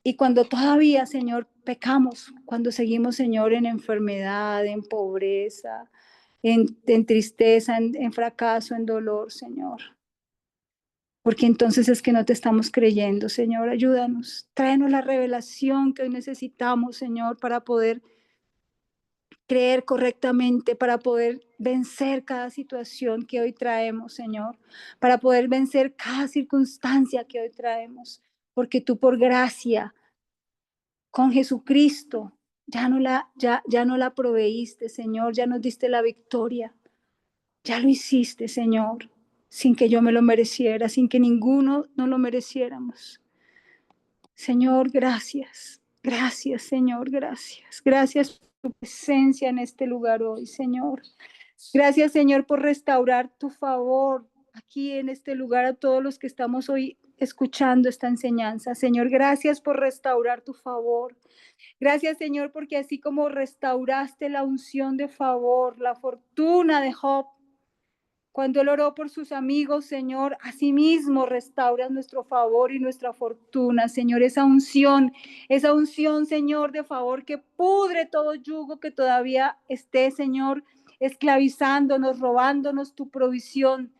Y cuando todavía, Señor, pecamos, cuando seguimos, Señor, en enfermedad, en pobreza, en tristeza, en fracaso, en dolor, Señor. Porque entonces es que no te estamos creyendo, Señor. Ayúdanos, tráenos la revelación que hoy necesitamos, Señor, para poder creer correctamente, para poder vencer cada situación que hoy traemos, Señor, para poder vencer cada circunstancia que hoy traemos, porque tú por gracia, con Jesucristo, ya no la proveíste, Señor, ya nos diste la victoria, ya lo hiciste, Señor, sin que yo me lo mereciera, sin que ninguno no lo mereciéramos. Señor, gracias, gracias, Señor, gracias, gracias tu presencia en este lugar hoy, Señor. Gracias, Señor, por restaurar tu favor aquí en este lugar a todos los que estamos hoy escuchando esta enseñanza. Señor, gracias por restaurar tu favor. Gracias, Señor, porque así como restauraste la unción de favor, la fortuna de Job, cuando él oró por sus amigos, Señor, asimismo restauras nuestro favor y nuestra fortuna, Señor, esa unción, Señor, de favor que pudre todo yugo que todavía esté, Señor, esclavizándonos, robándonos tu provisión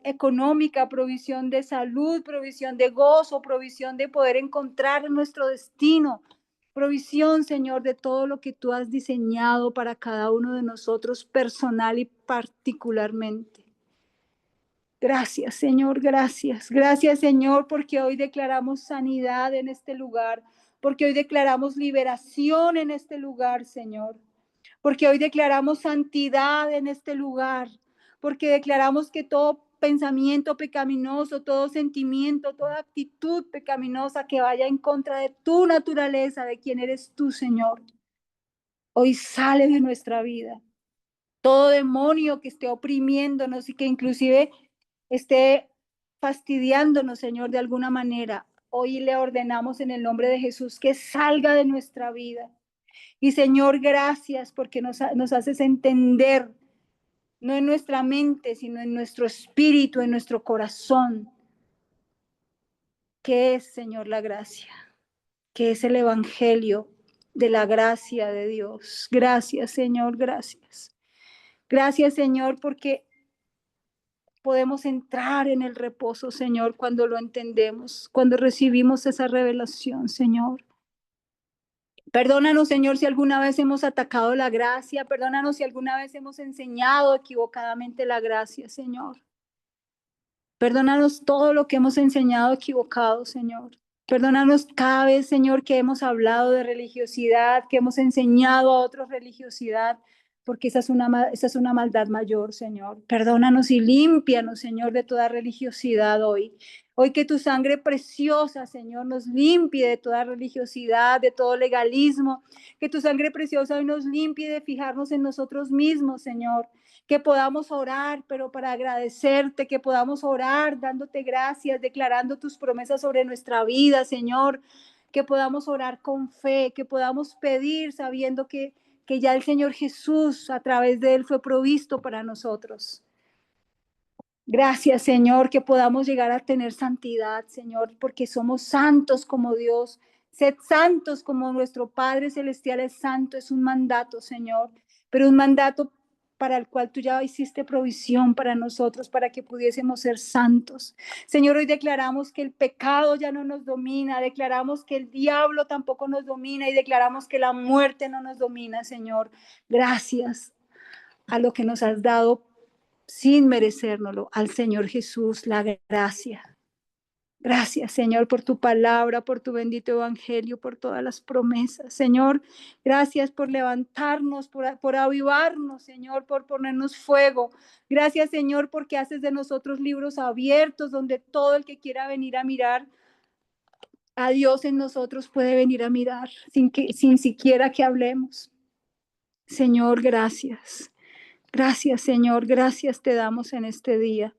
económica, provisión de salud, provisión de gozo, provisión de poder encontrar nuestro destino. Provisión, Señor, de todo lo que tú has diseñado para cada uno de nosotros personal y particularmente. Gracias, Señor, gracias. Gracias, Señor, porque hoy declaramos sanidad en este lugar, porque hoy declaramos liberación en este lugar, Señor, porque hoy declaramos santidad en este lugar, porque declaramos que todo pensamiento pecaminoso, todo sentimiento, toda actitud pecaminosa que vaya en contra de tu naturaleza, de quién eres tú, Señor, hoy sale de nuestra vida. Todo demonio que esté oprimiéndonos y que inclusive esté fastidiándonos, Señor, de alguna manera, hoy le ordenamos en el nombre de Jesús que salga de nuestra vida. Y Señor, gracias porque nos haces entender, no en nuestra mente, sino en nuestro espíritu, en nuestro corazón, qué es, Señor, la gracia, qué es el evangelio de la gracia de Dios. Gracias, Señor, gracias. Gracias, Señor, porque podemos entrar en el reposo, Señor, cuando lo entendemos, cuando recibimos esa revelación, Señor. Perdónanos, Señor, si alguna vez hemos atacado la gracia. Perdónanos si alguna vez hemos enseñado equivocadamente la gracia, Señor. Perdónanos todo lo que hemos enseñado equivocado, Señor. Perdónanos cada vez, Señor, que hemos hablado de religiosidad, que hemos enseñado a otros religiosidad, porque esa es una maldad mayor, Señor. Perdónanos y límpianos, Señor, de toda religiosidad hoy. Hoy que tu sangre preciosa, Señor, nos limpie de toda religiosidad, de todo legalismo. Que tu sangre preciosa hoy nos limpie de fijarnos en nosotros mismos, Señor. Que podamos orar, pero para agradecerte, que podamos orar dándote gracias, declarando tus promesas sobre nuestra vida, Señor. Que podamos orar con fe, que podamos pedir sabiendo que ya el Señor Jesús a través de él fue provisto para nosotros. Gracias, Señor, que podamos llegar a tener santidad, Señor, porque somos santos como Dios. Sed santos como nuestro Padre Celestial es santo. Es un mandato, Señor, pero un mandato para el cual tú ya hiciste provisión para nosotros, para que pudiésemos ser santos. Señor, hoy declaramos que el pecado ya no nos domina, declaramos que el diablo tampoco nos domina y declaramos que la muerte no nos domina, Señor. Gracias a lo que nos has dado sin merecérnoslo, al Señor Jesús, la gracia. Gracias, Señor, por tu palabra, por tu bendito evangelio, por todas las promesas. Señor, gracias por levantarnos, por avivarnos, Señor, por ponernos fuego. Gracias, Señor, porque haces de nosotros libros abiertos donde todo el que quiera venir a mirar a Dios en nosotros puede venir a mirar sin siquiera que hablemos. Señor, gracias. Gracias, Señor, gracias te damos en este día.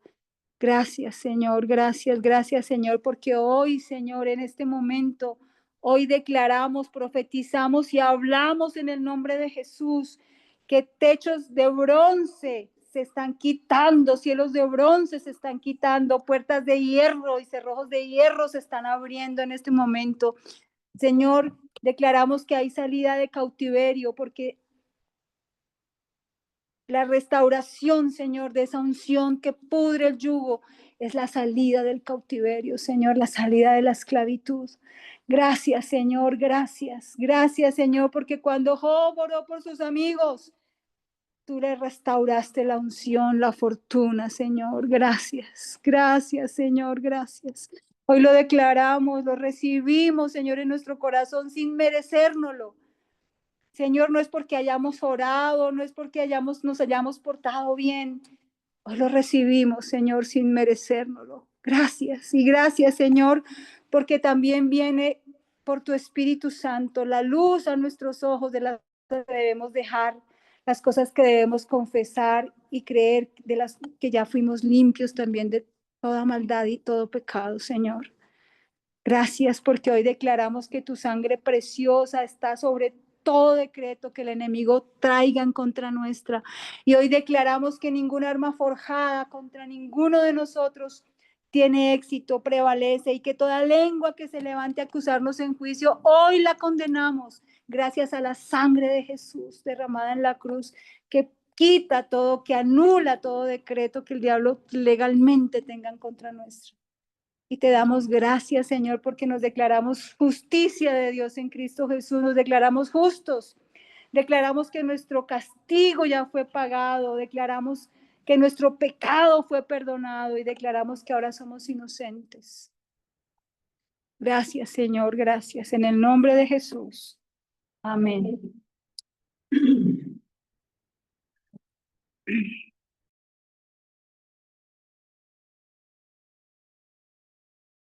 Gracias, Señor, gracias, Señor, porque hoy, Señor, en este momento, hoy declaramos, profetizamos y hablamos en el nombre de Jesús que techos de bronce se están quitando, cielos de bronce se están quitando, puertas de hierro y cerrojos de hierro se están abriendo en este momento. Señor, declaramos que hay salida de cautiverio porque la restauración, Señor, de esa unción que pudre el yugo es la salida del cautiverio, Señor, la salida de la esclavitud. Gracias, Señor, gracias. Gracias, Señor, porque cuando Job oró por sus amigos, tú le restauraste la unción, la fortuna, Señor. Gracias, gracias, Señor, gracias. Hoy lo declaramos, lo recibimos, Señor, en nuestro corazón sin merecérnoslo. Señor, no es porque hayamos orado, no es porque nos hayamos portado bien. Hoy lo recibimos, Señor, sin merecérnoslo. Gracias y gracias, Señor, porque también viene por tu Espíritu Santo la luz a nuestros ojos de la debemos dejar, las cosas que debemos confesar y creer, de las que ya fuimos limpios también de toda maldad y todo pecado, Señor. Gracias porque hoy declaramos que tu sangre preciosa está sobre todo decreto que el enemigo traiga en contra nuestra. Y hoy declaramos que ninguna arma forjada contra ninguno de nosotros tiene éxito, prevalece, y que toda lengua que se levante a acusarnos en juicio, hoy la condenamos, gracias a la sangre de Jesús derramada en la cruz, que quita todo, que anula todo decreto que el diablo legalmente tenga en contra nuestra. Y te damos gracias, Señor, porque nos declaramos justicia de Dios en Cristo Jesús, nos declaramos justos, declaramos que nuestro castigo ya fue pagado, declaramos que nuestro pecado fue perdonado y declaramos que ahora somos inocentes. Gracias, Señor, gracias. En el nombre de Jesús. Amén.